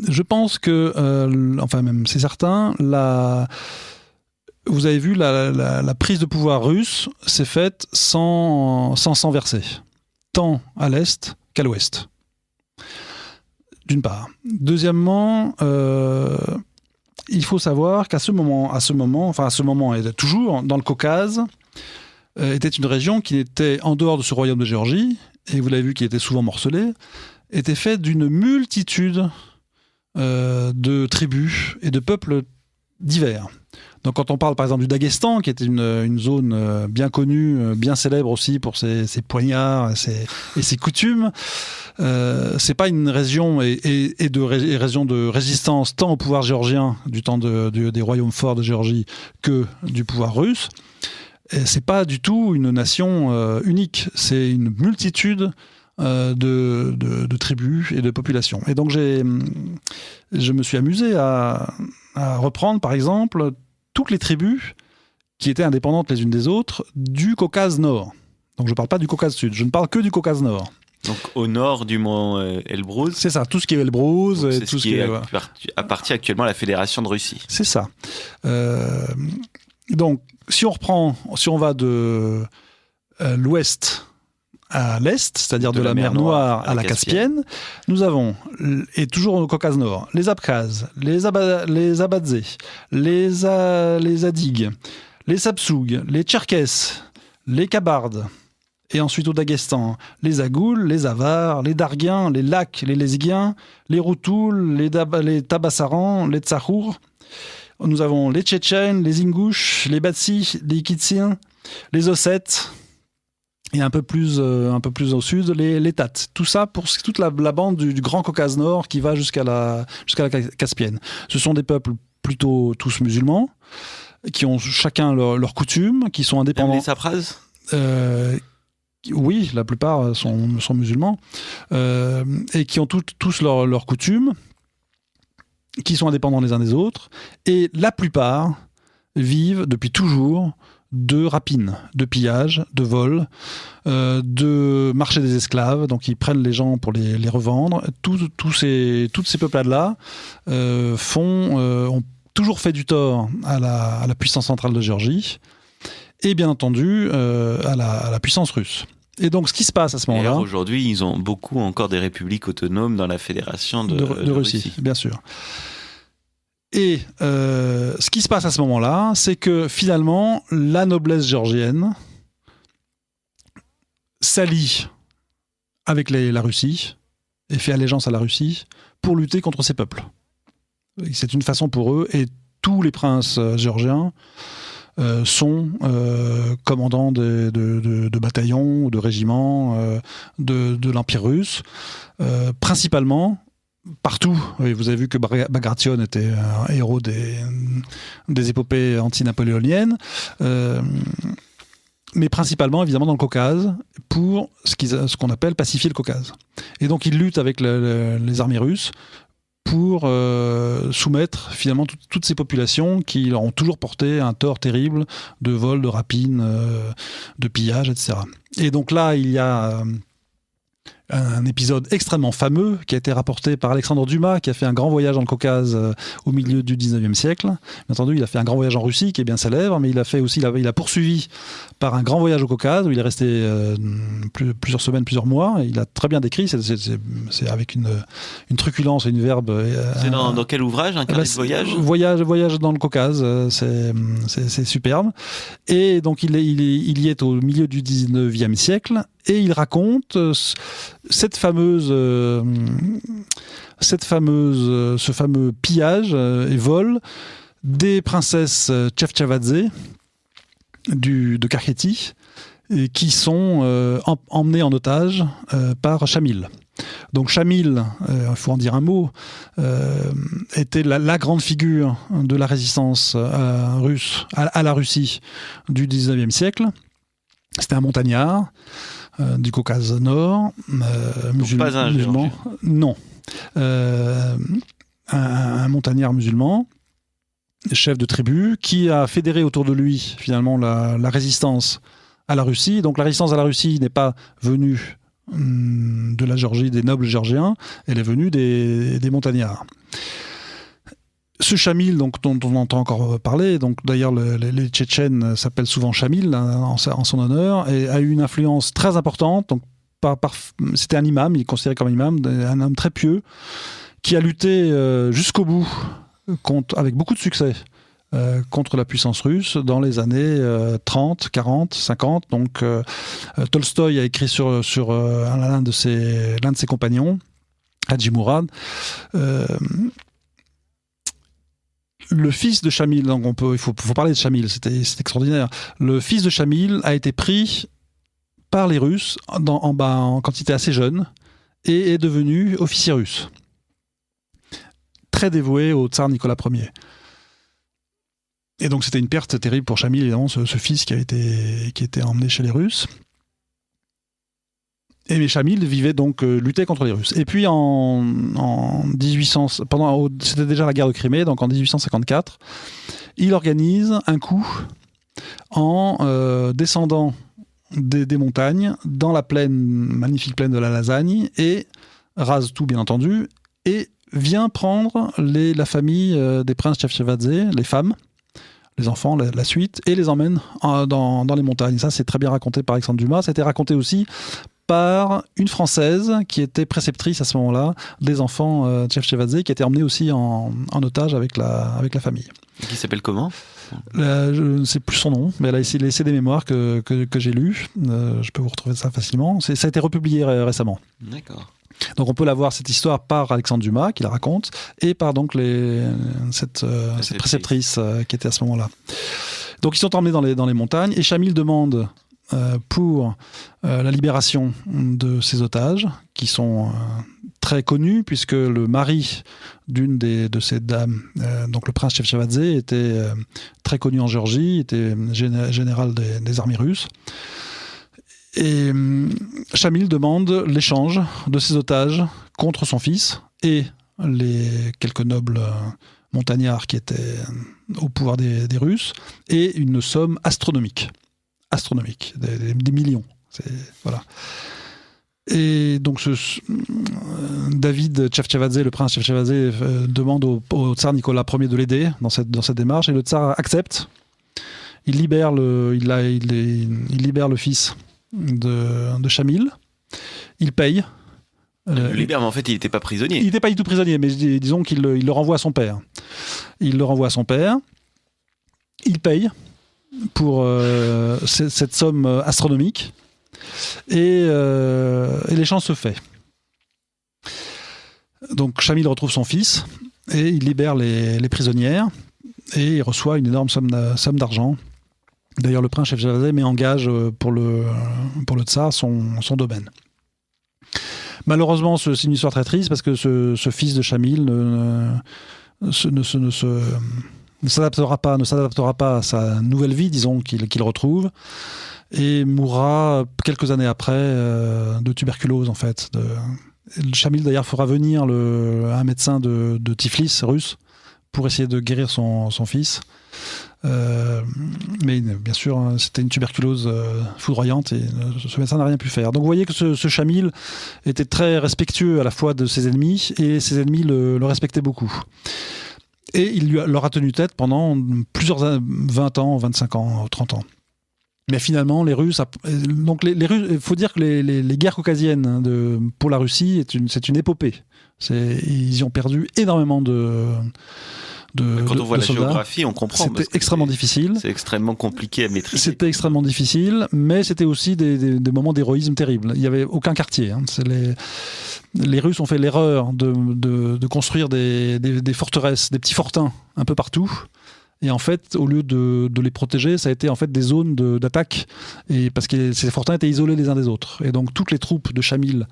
Je pense que, enfin même c'est certain, vous avez vu, la prise de pouvoir russe s'est faite sans sang versé, tant à l'est qu'à l'ouest. D'une part. Deuxièmement, il faut savoir qu'à ce moment, et toujours dans le Caucase, était une région qui était en dehors de ce royaume de Géorgie, et vous l'avez vu, qui était souvent morcelé, était faite d'une multitude de tribus et de peuples divers. Donc quand on parle par exemple du Daghestan, qui était une zone bien connue, bien célèbre aussi pour ses poignards et ses coutumes, c'est pas une région région de résistance tant au pouvoir géorgien du temps des royaumes forts de Géorgie que du pouvoir russe. Et c'est pas du tout une nation unique, c'est une multitude de tribus et de populations. Et donc je me suis amusé à reprendre par exemple toutes les tribus qui étaient indépendantes les unes des autres du Caucase Nord. Donc je ne parle pas du Caucase Sud, je ne parle que du Caucase Nord. Donc au nord du mont Elbrouz. C'est ça, tout ce qui est Elbrouz. C'est tout ce qui appartient actuellement à la Fédération de Russie. C'est ça. Donc si on va de l'ouest à l'est, c'est-à-dire de la mer Noire à la Caspienne, nous avons, et toujours au Caucase Nord, les Abkhazes, les Abadzés, les Adygues, les Sapsougs, les Tcherkesses, les Kabardes, et ensuite au Daghestan, les Agouls, les Avars, les Darguiens, les Lacs, les Lézgiens, les Routouls, les Tabassarans, les Tsahours. Nous avons les Tchétchènes, les Ingouches, les Batsis, les Kitsiens, les Ossètes, et un peu plus au sud, les Tates. Tout ça pour toute la bande du Grand Caucase Nord qui va jusqu'à la Caspienne. Ce sont des peuples plutôt tous musulmans, qui ont chacun leurs coutumes, qui sont indépendants. Même les Saprazes Oui, la plupart sont musulmans, et qui ont tous leurs coutumes, qui sont indépendants les uns des autres, et la plupart vivent depuis toujours de rapines, de pillages, de vols, de marché des esclaves, donc ils prennent les gens pour les revendre. Tous ces peuples-là ont toujours fait du tort à la puissance centrale de Géorgie, et bien entendu à la puissance russe. Et donc, ce qui se passe à ce moment-là... Aujourd'hui, ils ont beaucoup encore des républiques autonomes dans la fédération de Russie. Bien sûr. Et ce qui se passe à ce moment-là, c'est que finalement, la noblesse géorgienne s'allie avec la Russie et fait allégeance à la Russie pour lutter contre ces peuples. C'est une façon pour eux, et tous les princes géorgiens sont commandants de bataillons ou de régiments de l'Empire russe, principalement. Partout, oui, vous avez vu que Bagration était un héros des épopées anti-napoléoniennes. mais principalement évidemment dans le Caucase, pour ce qu'on appelle pacifier le Caucase. Et donc il lutte avec les armées russes pour soumettre finalement toutes ces populations qui leur ont toujours porté un tort terrible de vol, de rapine, de pillage, etc. Et donc là, il y a un épisode extrêmement fameux qui a été rapporté par Alexandre Dumas, qui a fait un grand voyage dans le Caucase au milieu du 19e siècle. Bien entendu, il a fait un grand voyage en Russie qui est bien célèbre, mais il a poursuivi par un grand voyage au Caucase où il est resté plusieurs semaines, plusieurs mois. Et il a très bien décrit, c'est avec une truculence et une verbe. C'est dans quel ouvrage, un carnet de voyage ? Voyage dans le Caucase, c'est superbe. Et donc il y est au milieu du 19e siècle et il raconte ce fameux pillage et vol des princesses Chefchavadze de Kakheti qui sont emmenées en otage par Chamil. Donc Chamil, il faut en dire un mot, était la grande figure de la résistance russe à la Russie du 19e siècle. C'était un montagnard du Caucase Nord, musulman. Non. Un montagnard musulman, chef de tribu, qui a fédéré autour de lui finalement la résistance à la Russie. Donc la résistance à la Russie n'est pas venue de la Géorgie, des nobles géorgiens, elle est venue des montagnards. Ce Chamil, donc, dont on entend encore parler, donc d'ailleurs les Tchétchènes s'appellent souvent Chamil en son honneur, et a eu une influence très importante. Donc, c'était un imam, il est considéré comme un imam, un homme très pieux, qui a lutté jusqu'au bout, avec beaucoup de succès, contre la puissance russe dans les années 30, 40, 50. Donc Tolstoï a écrit sur l'un de ses compagnons, Hadji Mourad. Le fils de Chamil, donc il faut parler de Chamil, c'est extraordinaire. Le fils de Chamil a été pris par les Russes quand il était assez jeune et est devenu officier russe. Très dévoué au tsar Nicolas Ier. Et donc c'était une perte terrible pour Chamil, évidemment, ce fils qui était emmené chez les Russes. Et Chamil luttait contre les Russes. Et puis en 1800, c'était déjà la guerre de Crimée, donc en 1854, il organise un coup en descendant des montagnes dans la magnifique plaine de la Lasagne, et rase tout bien entendu, et vient prendre la famille des princes Chefchavadze, les femmes, les enfants, la suite, et les emmène dans les montagnes. Ça, c'est très bien raconté par Alexandre Dumas. C'était raconté aussi par une Française qui était préceptrice à ce moment-là des enfants Chefchavadze, qui était emmenée aussi en otage avec la famille. Et qui s'appelle comment ? Je ne sais plus son nom, mais elle a laissé des mémoires que j'ai lues. Je peux vous retrouver ça facilement. Ça a été republié récemment. D'accord. Donc on peut la voir, cette histoire, par Alexandre Dumas qui la raconte, et par donc cette préceptrice qui était à ce moment-là. Donc ils sont emmenés dans les montagnes, et Chamil demande pour la libération de ces otages, qui sont très connus, puisque le mari d'une de ces dames, donc le prince Chefchavadze, était très connu en Géorgie, était général des armées russes. Et Chamil demande l'échange de ces otages contre son fils et les quelques nobles montagnards qui étaient au pouvoir des Russes, et une somme astronomique, des millions. Voilà. Et donc David Chefchavadze, le prince Chefchavadze, demande au tsar Nicolas Ier de l'aider dans cette démarche, et le tsar accepte. Il libère le fils de Chamil. Il paye. Il le libère, mais en fait, il n'était pas prisonnier. Il n'était pas du tout prisonnier, mais disons qu'il le renvoie à son père. Il paye pour cette somme astronomique, et l'échange se fait. Donc Chamil retrouve son fils et il libère les prisonnières, et il reçoit une énorme somme d'argent. D'ailleurs, le prince Chefchavadze met en gage pour le tsar son domaine. Malheureusement, c'est une histoire très triste, parce que ce fils de Chamil ne s'adaptera pas à sa nouvelle vie, disons, qu'il retrouve, et mourra quelques années après de tuberculose, en fait. Chamil, d'ailleurs, fera venir un médecin de Tiflis, russe, pour essayer de guérir son fils. Mais bien sûr, c'était une tuberculose foudroyante et ce médecin n'a rien pu faire. Donc vous voyez que ce Chamil était très respectueux à la fois de ses ennemis, et ses ennemis le respectaient beaucoup. Et il leur a tenu tête pendant plusieurs 20 ans, 25 ans, 30 ans. Mais finalement, les Russes... Donc les Russes, il faut dire que les guerres caucasiennes pour la Russie, c'est une épopée. Ils y ont perdu énormément quand on voit la soldats. géographie, on comprend. C'était extrêmement difficile. C'est extrêmement compliqué à maîtriser. C'était extrêmement difficile, mais c'était aussi des moments d'héroïsme terribles. Il n'y avait aucun quartier. Les Russes ont fait l'erreur de construire des forteresses, des petits fortins un peu partout. Et en fait, au lieu de les protéger, ça a été en fait des zones d'attaque, et parce que ces fortins étaient isolés les uns des autres. Et donc toutes les troupes de Chamil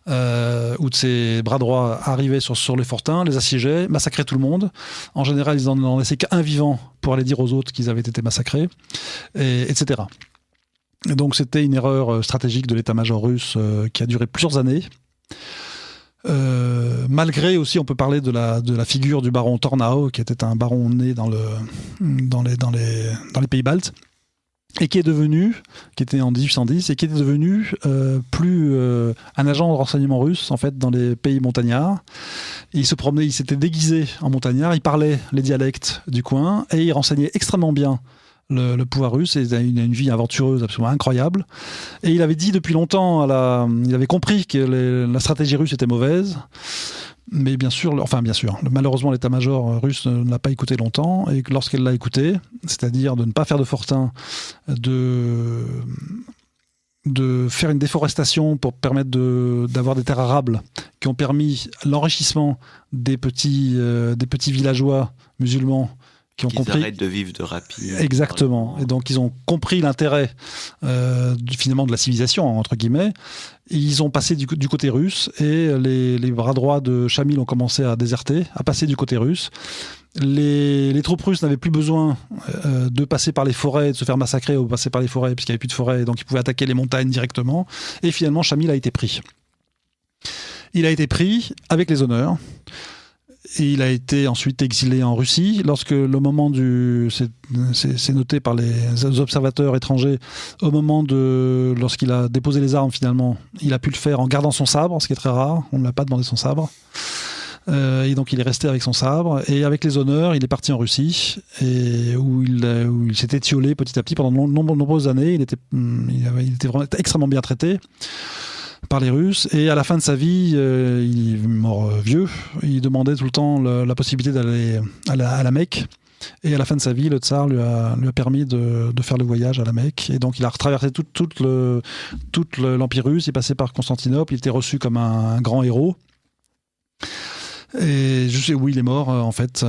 ou de ses bras droits arrivaient sur les fortins, les assiégeaient, massacraient tout le monde. En général, ils n'en laissaient qu'un vivant pour aller dire aux autres qu'ils avaient été massacrés, etc. Et donc c'était une erreur stratégique de l'état-major russe qui a duré plusieurs années. Malgré aussi, on peut parler de la figure du baron Tornau, qui était un baron né dans les pays baltes, et qui était en 1810, et qui était devenu un agent de renseignement russe, en fait, dans les pays montagnards. Il se promenait, il s'était déguisé en montagnard, il parlait les dialectes du coin, et il renseignait extrêmement bien le pouvoir russe, et il a une vie aventureuse absolument incroyable. Et il avait dit depuis longtemps, il avait compris que la stratégie russe était mauvaise, mais bien sûr, malheureusement l'état-major russe ne l'a pas écouté longtemps, et lorsqu'elle l'a écouté, c'est-à-dire de ne pas faire de fortin, de faire une déforestation pour permettre d'avoir des terres arables qui ont permis l'enrichissement des petits villageois musulmans qui ont compris. Arrêtent de vivre de rapine. Exactement. Et donc, ils ont compris l'intérêt, finalement, de la civilisation, entre guillemets. Et ils ont passé du côté russe, et les bras droits de Chamil ont commencé à déserter, à passer du côté russe. Les troupes russes n'avaient plus besoin de passer par les forêts, de se faire massacrer ou passer par les forêts, puisqu'il n'y avait plus de forêts, donc ils pouvaient attaquer les montagnes directement. Et finalement, Chamil a été pris. Il a été pris avec les honneurs. Et il a été ensuite exilé en Russie. Lorsque le moment c'est noté par les observateurs étrangers, lorsqu'il a déposé les armes finalement, il a pu le faire en gardant son sabre, ce qui est très rare. On ne l'a pas demandé son sabre. Et donc il est resté avec son sabre, et avec les honneurs, il est parti en Russie, et où il s'est étiolé petit à petit pendant de nombreuses années. Il était vraiment extrêmement bien traité par les Russes, et à la fin de sa vie, il est mort vieux. Il demandait tout le temps la possibilité d'aller à la Mecque, et à la fin de sa vie, le tsar lui a permis de faire le voyage à la Mecque, et donc il a retraversé tout l'Empire russe. Il passait par Constantinople, il était reçu comme un grand héros, et je sais où il est mort, en fait,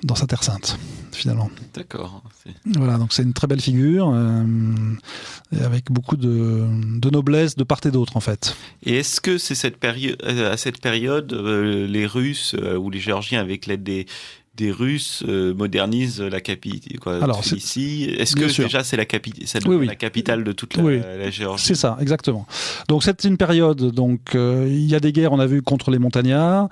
dans sa terre sainte, finalement. D'accord. Voilà, donc c'est une très belle figure, et avec beaucoup de noblesse de part et d'autre, en fait. Et est-ce que c'est à cette période, les Russes ou les Géorgiens, avec l'aide des Russes, modernisent la capitale ici? Est-ce que déjà c'est la capitale de toute la Géorgie? C'est ça, exactement. Donc c'est une période, il y a des guerres, on a vu, contre les montagnards.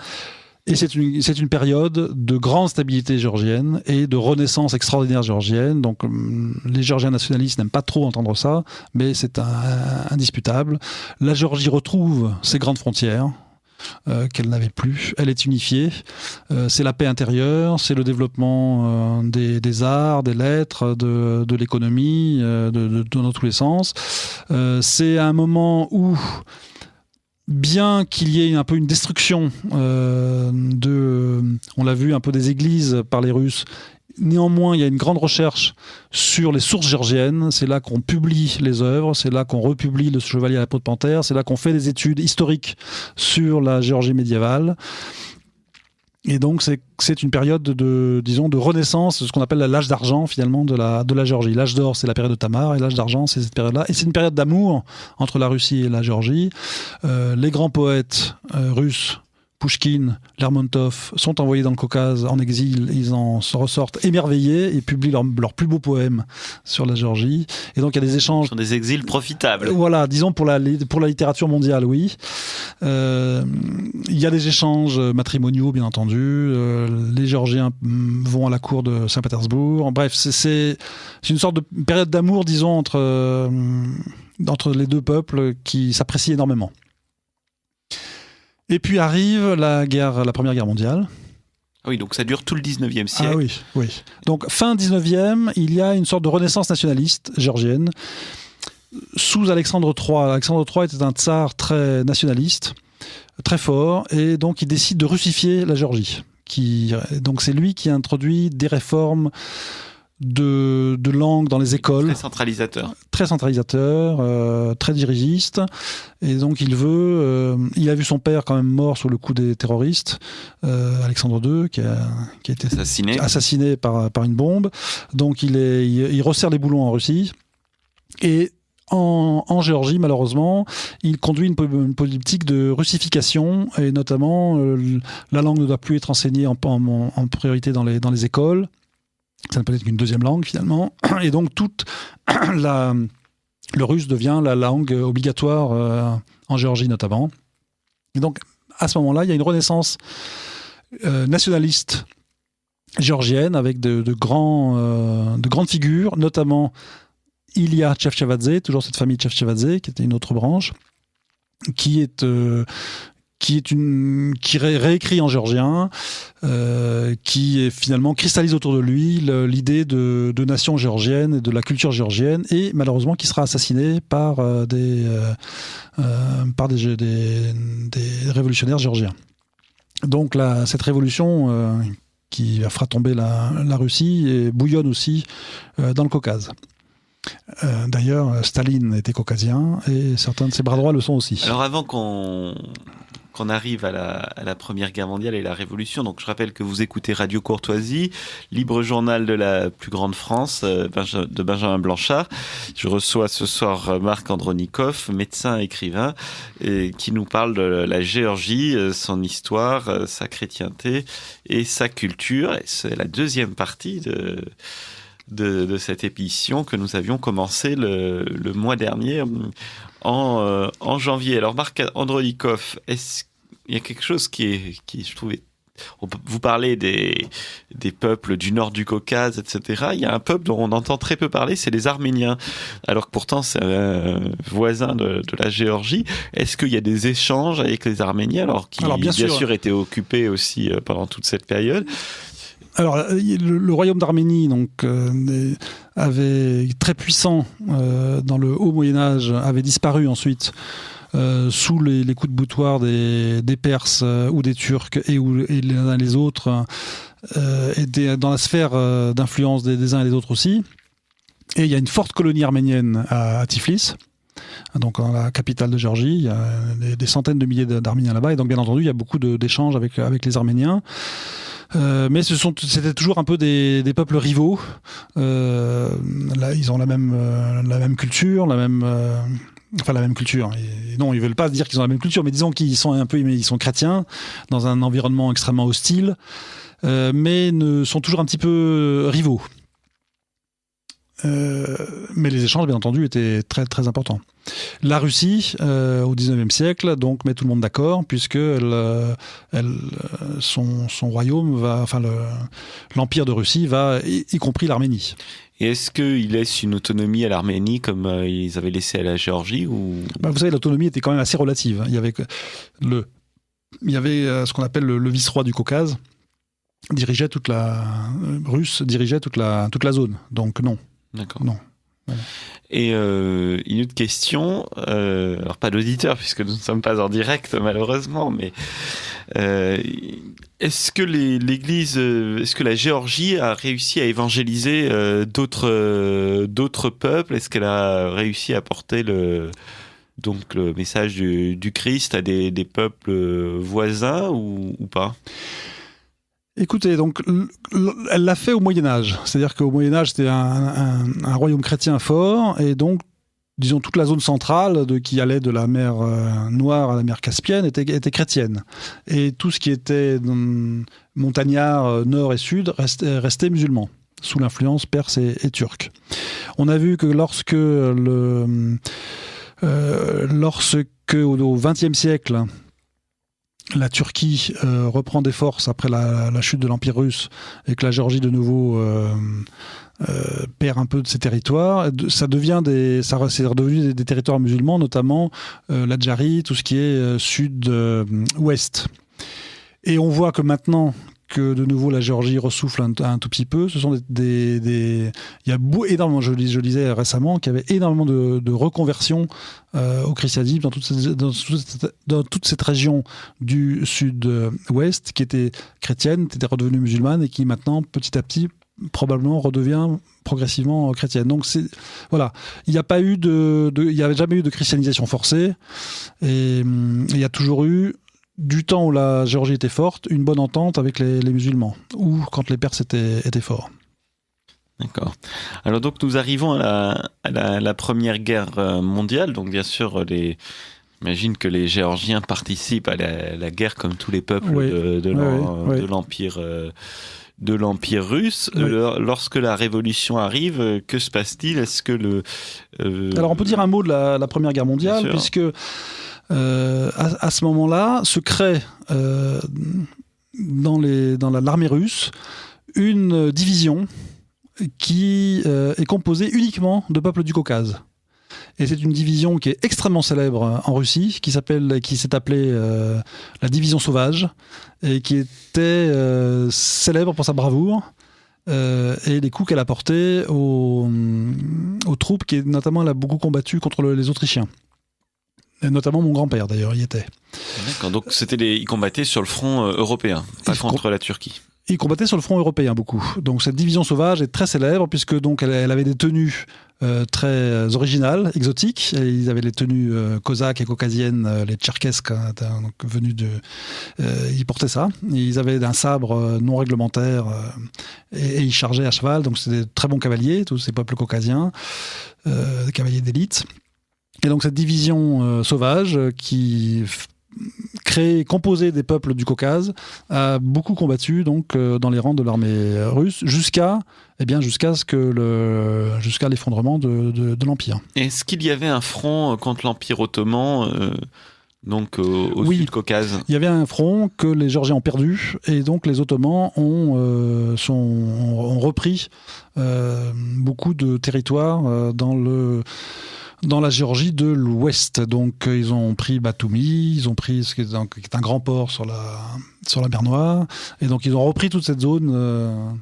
Et c'est une période de grande stabilité géorgienne et de renaissance extraordinaire géorgienne. Donc les Géorgiens nationalistes n'aiment pas trop entendre ça, mais c'est indisputable. La Géorgie retrouve ses grandes frontières qu'elle n'avait plus. Elle est unifiée. C'est la paix intérieure, c'est le développement des arts, des lettres, de l'économie, dans tous les sens. C'est un moment où, bien qu'il y ait un peu une destruction on l'a vu, un peu des églises par les Russes, néanmoins il y a une grande recherche sur les sources géorgiennes. C'est là qu'on publie les œuvres, c'est là qu'on republie le Chevalier à la peau de panthère, c'est là qu'on fait des études historiques sur la Géorgie médiévale. Et donc c'est une période de renaissance, ce qu'on appelle l'âge d'argent finalement de la Géorgie. L'âge d'or, c'est la période de Tamar, et l'âge d'argent, c'est cette période-là. Et c'est une période d'amour entre la Russie et la Géorgie. Les grands poètes russes Pouchkine, Lermontov sont envoyés dans le Caucase en exil, ils en ressortent émerveillés et publient leurs plus beaux poèmes sur la Géorgie. Et donc il y a des échanges. Ce sont des exils profitables. Voilà, disons pour la littérature mondiale, oui. Il y a des échanges matrimoniaux, bien entendu. Les Géorgiens vont à la cour de Saint-Pétersbourg. Bref, c'est une sorte de période d'amour, disons, entre les deux peuples qui s'apprécient énormément. Et puis arrive la Première Guerre mondiale. Oui, donc ça dure tout le 19e siècle. Ah oui, oui. Donc fin 19e, il y a une sorte de renaissance nationaliste géorgienne sous Alexandre III. Alexandre III était un tsar très nationaliste, très fort, et donc il décide de russifier la Géorgie. Donc c'est lui qui a introduit des réformes de langue dans les écoles. Très centralisateur. Très centralisateur, très dirigiste. Et donc il a vu son père quand même mort sous le coup des terroristes, Alexandre II, qui a été assassiné par une bombe. Donc il resserre les boulons en Russie. Et en Géorgie, malheureusement, il conduit une politique de russification, et notamment la langue ne doit plus être enseignée en priorité dans les écoles. Ça ne peut être qu'une deuxième langue, finalement. Et donc, le russe devient la langue obligatoire en Géorgie, notamment. Et donc, à ce moment-là, il y a une renaissance nationaliste géorgienne avec de grandes figures, notamment Ilya Chevchevadze, toujours cette famille Chevchevadze, qui était une autre branche, qui réécrit en géorgien, qui finalement cristallise autour de lui l'idée de nation géorgienne et de la culture géorgienne, et malheureusement qui sera assassiné par des révolutionnaires géorgiens. Donc cette révolution qui fera tomber la Russie et bouillonne aussi dans le Caucase. D'ailleurs, Staline était caucasien et certains de ses bras droits le sont aussi. Alors avant qu'on arrive à la Première Guerre mondiale et la Révolution, donc je rappelle que vous écoutez Radio Courtoisie, libre journal de la plus grande France, de Benjamin Blanchard. Je reçois ce soir Marc Andronikov, médecin, écrivain, qui nous parle de la Géorgie, son histoire, sa chrétienté et sa culture. Et c'est la deuxième partie de cette émission que nous avions commencé le mois dernier en janvier. Alors Marc Andronikov, il y a quelque chose qui je trouvais... Vous parlez des peuples du nord du Caucase, etc. Il y a un peuple dont on entend très peu parler, c'est les Arméniens. Alors que pourtant c'est un voisin de la Géorgie. Est-ce qu'il y a des échanges avec les Arméniens, qui bien sûr étaient occupés aussi pendant toute cette période? Alors, le royaume d'Arménie, donc, avait très puissant dans le haut Moyen-Âge, avait disparu ensuite sous les coups de boutoir des Perses ou des Turcs et les uns et les autres, étaient dans la sphère d'influence des uns et des autres aussi. Et il y a une forte colonie arménienne à Tiflis, donc dans la capitale de Géorgie. Il y a des centaines de milliers d'Arméniens là-bas, et donc bien entendu il y a beaucoup d'échanges avec les Arméniens. Mais c'était toujours un peu des peuples rivaux. Là, ils ont la même culture, la même culture. Et non, ils veulent pas dire qu'ils ont la même culture, mais disons qu'ils sont chrétiens dans un environnement extrêmement hostile, mais sont toujours un petit peu rivaux. Mais les échanges, bien entendu, étaient très très importants. La Russie, au XIXe siècle, donc met tout le monde d'accord, puisque son royaume l'empire de Russie va, y compris l'Arménie. Et est-ce qu'ils laissent une autonomie à l'Arménie comme ils avaient laissé à la Géorgie ou... Vous savez, l'autonomie était quand même assez relative. Il y avait ce qu'on appelle le vice-roi du Caucase, dirigeait toute la zone. Donc non. D'accord. Non. Voilà. Et une autre question, alors pas d'auditeur puisque nous ne sommes pas en direct malheureusement, mais est-ce que est-ce que la Géorgie a réussi à évangéliser d'autres peuples? Est-ce qu'elle a réussi à porter le message du Christ à des peuples voisins ou pas? Écoutez, donc, elle l'a fait au Moyen-Âge. C'est-à-dire qu'au Moyen-Âge, c'était un royaume chrétien fort, et donc, disons, toute la zone centrale qui allait de la mer Noire à la mer Caspienne était chrétienne. Et tout ce qui était montagnard nord et sud restait musulman, sous l'influence perse et turque. On a vu que lorsque au XXe siècle, la Turquie reprend des forces après la chute de l'Empire russe et que la Géorgie de nouveau perd un peu de ses territoires, c'est redevenu des territoires musulmans, notamment l'Adjari, tout ce qui est sud-ouest. Et on voit que maintenant que de nouveau la Géorgie ressouffle un tout petit peu, ce sont il y a énormément, je lisais récemment, qu'il y avait énormément de reconversions au christianisme dans toute cette région du sud-ouest qui était chrétienne, qui était redevenue musulmane et qui maintenant, petit à petit, probablement redevient progressivement chrétienne. Donc voilà, il n'y a jamais eu de christianisation forcée et il y a toujours eu, du temps où la Géorgie était forte, une bonne entente avec les musulmans, ou quand les Perses étaient forts. D'accord. Alors donc nous arrivons à la Première Guerre mondiale. Donc bien sûr, j'imagine que les Géorgiens participent à la guerre comme tous les peuples de l'Empire. De l'Empire russe. Oui. Lorsque la Révolution arrive, que se passe-t-il ? Est-ce que Alors on peut dire un mot de la Première Guerre mondiale, puisque à ce moment-là se crée dans l'armée russe une division qui est composée uniquement de peuples du Caucase. Et c'est une division qui est extrêmement célèbre en Russie, qui s'est appelée la division sauvage, et qui était célèbre pour sa bravoure et les coups qu'elle a portés aux troupes, qui notamment elle a beaucoup combattu contre les Autrichiens. Et notamment mon grand-père d'ailleurs y était. D'accord, donc ils combattaient sur le front européen, pas contre la Turquie. Ils combattaient sur le front européen beaucoup. Donc cette division sauvage est très célèbre puisque donc elle avait des tenues très originales, exotiques. Et ils avaient les tenues cosaques et caucasiennes, les tcherkesses venus ils portaient ça. Et ils avaient un sabre non réglementaire et ils chargeaient à cheval. Donc c'était des très bons cavaliers, tous ces peuples caucasiens, des cavaliers d'élite. Et donc cette division sauvage qui composée des peuples du Caucase a beaucoup combattu donc dans les rangs de l'armée russe jusqu'à l'effondrement de l'Empire. Est-ce qu'il y avait un front contre l'Empire ottoman donc au sud Caucase ? Il y avait un front que les Géorgiens ont perdu et donc les Ottomans ont repris beaucoup de territoires dans la Géorgie de l'Ouest. Donc ils ont pris Batumi, ils ont pris ce qui est un grand port sur la mer Noire, et donc ils ont repris toute cette zone,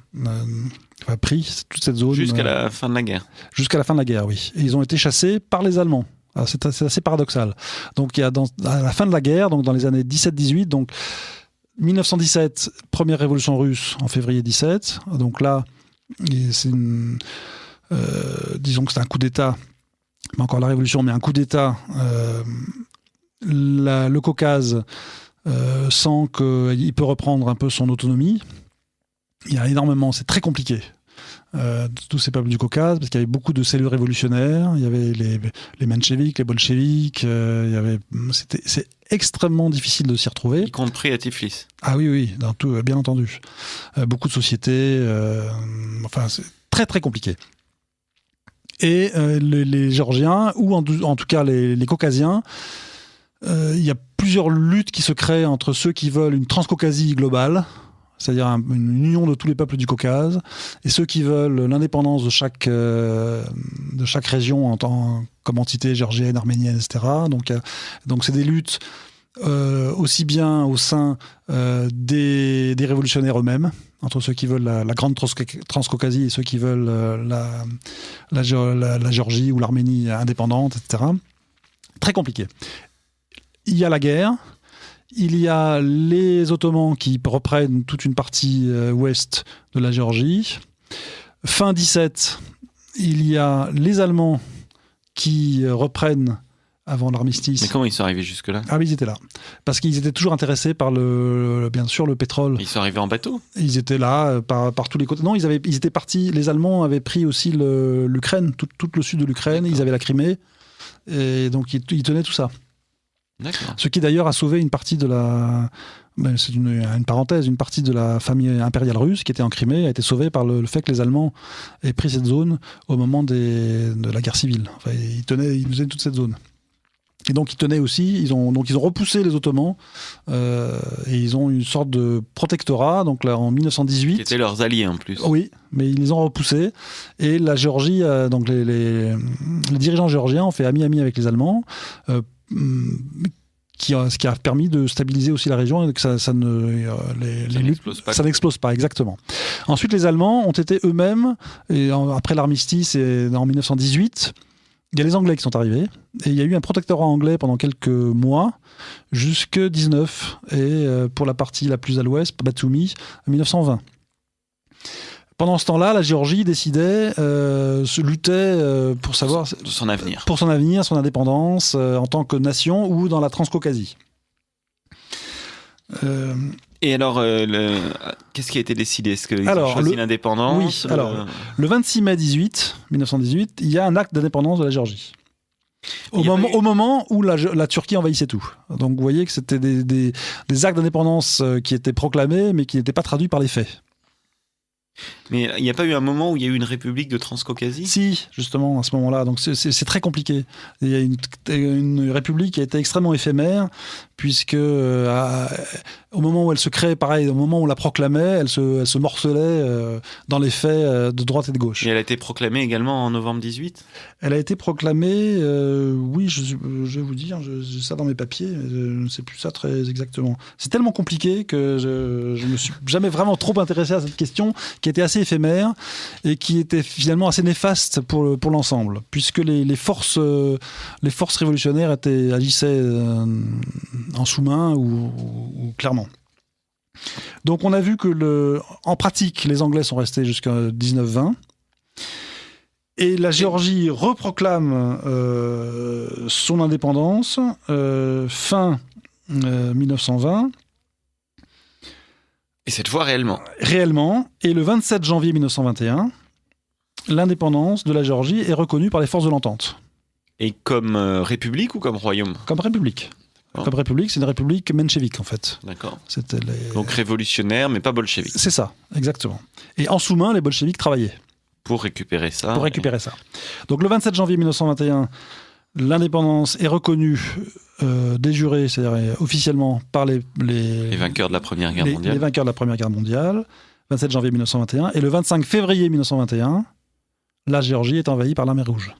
jusqu'à la fin de la guerre. Jusqu'à la fin de la guerre, oui. Et ils ont été chassés par les Allemands. Alors, c'est assez paradoxal. Donc il y a à la fin de la guerre, donc dans les années 17-18, donc 1917, première révolution russe en février 17. Donc là, disons que c'est un coup d'État. Pas encore la révolution, mais un coup d'État. Le Caucase sent qu'il peut reprendre un peu son autonomie. Il y a énormément, c'est très compliqué, tous ces peuples du Caucase, parce qu'il y avait beaucoup de cellules révolutionnaires. Il y avait les mencheviks, les bolcheviks. C'est extrêmement difficile de s'y retrouver. Y compris à Tiflis. Ah oui, dans tout, bien entendu. Beaucoup de sociétés. C'est très très compliqué. Et les Géorgiens, ou en tout cas les Caucasiens, il y a plusieurs luttes qui se créent entre ceux qui veulent une transcaucasie globale, c'est-à-dire une union de tous les peuples du Caucase, et ceux qui veulent l'indépendance de chaque région comme entité géorgienne, arménienne, etc. Donc c'est des luttes aussi bien au sein des révolutionnaires eux-mêmes, entre ceux qui veulent la grande Transcaucasie et ceux qui veulent la Géorgie ou l'Arménie indépendante, etc. Très compliqué. Il y a la guerre, il y a les Ottomans qui reprennent toute une partie ouest de la Géorgie. Fin 17, il y a les Allemands qui reprennent avant l'armistice. Mais comment ils sont arrivés jusque-là ? Ah oui, ils étaient là. Parce qu'ils étaient toujours intéressés par bien sûr, le pétrole. Ils sont arrivés en bateau ? Ils étaient là par tous les côtés. Non, ils étaient partis. Les Allemands avaient pris aussi l'Ukraine, tout le sud de l'Ukraine. D'accord. Ils avaient la Crimée. Et donc, il tenait tout ça. D'accord. Ce qui d'ailleurs a sauvé une partie de la... C'est une parenthèse, une partie de la famille impériale russe qui était en Crimée a été sauvée par le fait que les Allemands aient pris cette zone au moment de la guerre civile. Enfin, ils tenaient toute cette zone. Et donc ils tenaient aussi, ils ont repoussé les Ottomans et ils ont une sorte de protectorat. Donc là en 1918, qui étaient leurs alliés en plus. Oui, mais ils les ont repoussés et la Géorgie, donc les dirigeants géorgiens ont fait ami-ami avec les Allemands. Ce qui a permis de stabiliser aussi la région et que ça n'explose pas, exactement. Ensuite, les Allemands ont été eux-mêmes, après l'armistice et en 1918, il y a les Anglais qui sont arrivés, et il y a eu un protectorat anglais pendant quelques mois, jusque 19, et pour la partie la plus à l'ouest, Batumi, en 1920. Pendant ce temps-là, la Géorgie décidait, luttait pour savoir son avenir, son indépendance en tant que nation ou dans la Transcaucasie. Et alors, qu'est-ce qui a été décidé? Est-ce qu'ils ont choisi l'indépendance? Oui, le 26 mai 1918, il y a un acte d'indépendance de la Géorgie. Au moment où la Turquie envahissait tout. Donc vous voyez que c'était des actes d'indépendance qui étaient proclamés, mais qui n'étaient pas traduits par les faits. Mais il n'y a pas eu un moment où il y a eu une république de Transcaucasie? Si, justement, à ce moment-là. Donc c'est très compliqué. Il y a une république qui a été extrêmement éphémère, puisque au moment où elle se créait, pareil, au moment où on la proclamait, elle se morcelait dans les faits de droite et de gauche. Et elle a été proclamée également en novembre 18? Elle a été proclamée, oui, je vais vous dire, j'ai ça dans mes papiers, je ne sais plus ça très exactement. C'est tellement compliqué que je me suis jamais vraiment trop intéressé à cette question, qui était assez éphémère et qui était finalement assez néfaste pour l'ensemble, puisque les forces révolutionnaires agissaient en sous-main ou clairement. Donc on a vu que en pratique, les Anglais sont restés jusqu'à 1920. Et la Géorgie reproclame son indépendance fin 1920. Et cette fois réellement. Réellement. Et le 27 janvier 1921, l'indépendance de la Géorgie est reconnue par les forces de l'entente. Et comme république ou comme royaume? Comme république. Comme république, c'est une république menchevique en fait. D'accord. Donc révolutionnaire, mais pas bolchevique. C'est ça, exactement. Et en sous-main, les bolcheviques travaillaient. Pour récupérer ça. Donc le 27 janvier 1921, l'indépendance est reconnue de jure, c'est-à-dire officiellement par les vainqueurs de la Première Guerre mondiale. Les vainqueurs de la Première Guerre mondiale, 27 janvier 1921. Et le 25 février 1921, la Géorgie est envahie par l'armée rouge.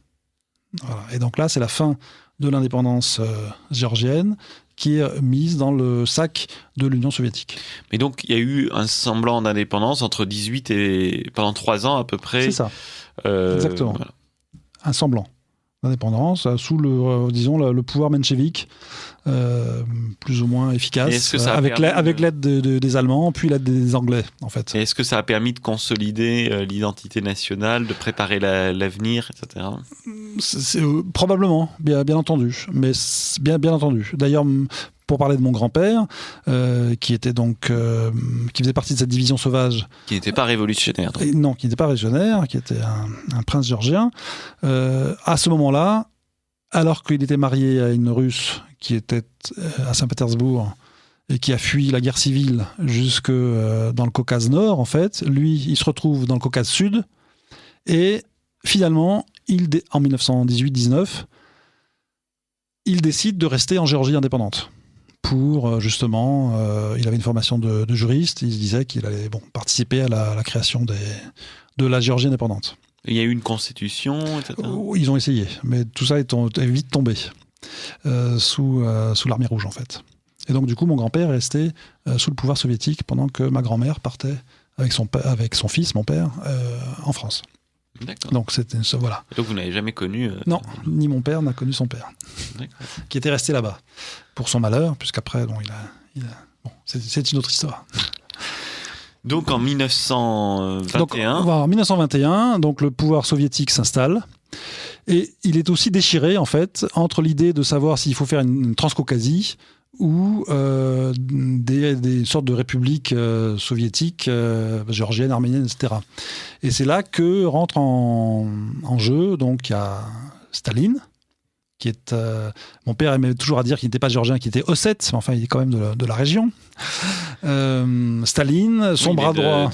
Voilà. Et donc là, c'est la fin de l'indépendance géorgienne qui est mise dans le sac de l'Union soviétique. Mais donc, il y a eu un semblant d'indépendance entre 18 et... pendant 3 ans à peu près. C'est ça, exactement. Voilà. Un semblant d'indépendance sous le pouvoir menchevique, plus ou moins efficace, avec l'aide des Allemands, puis l'aide des Anglais, en fait. Et est-ce que ça a permis de consolider l'identité nationale, de préparer l'avenir, etc. Probablement, bien entendu. Mais bien entendu. D'ailleurs, pour parler de mon grand-père, qui était donc qui faisait partie de cette division sauvage, qui n'était pas révolutionnaire. Non, qui n'était pas révolutionnaire, qui était un prince géorgien. À ce moment-là, alors qu'il était marié à une Russe qui était à Saint-Pétersbourg et qui a fui la guerre civile jusque dans le Caucase Nord, en fait, lui, il se retrouve dans le Caucase Sud et finalement, en 1918-19, il décide de rester en Géorgie indépendante. Pour justement, il avait une formation de juriste, il se disait qu'il allait participer à la création de la Géorgie indépendante. Il y a eu une constitution, etc. Ils ont essayé, mais tout ça est vite tombé sous l'armée rouge en fait. Et donc du coup, mon grand-père est resté sous le pouvoir soviétique pendant que ma grand-mère partait avec son fils, mon père, en France. D'accord. Donc c'était voilà. Donc vous n'avez jamais connu Non, ni mon père n'a connu son père, qui était resté là-bas pour son malheur, puisqu'après c'est une autre histoire. Donc en 1921. En 1921, donc le pouvoir soviétique s'installe et il est aussi déchiré en fait entre l'idée de savoir s'il faut faire une Transcaucasie ou des sortes de républiques soviétiques, géorgiennes, arméniennes, etc. Et c'est là que rentre en jeu, donc il y a Staline, qui est... mon père aimait toujours à dire qu'il n'était pas géorgien, qu'il était ossète, mais enfin, il est quand même de la région. Staline, son bras droit...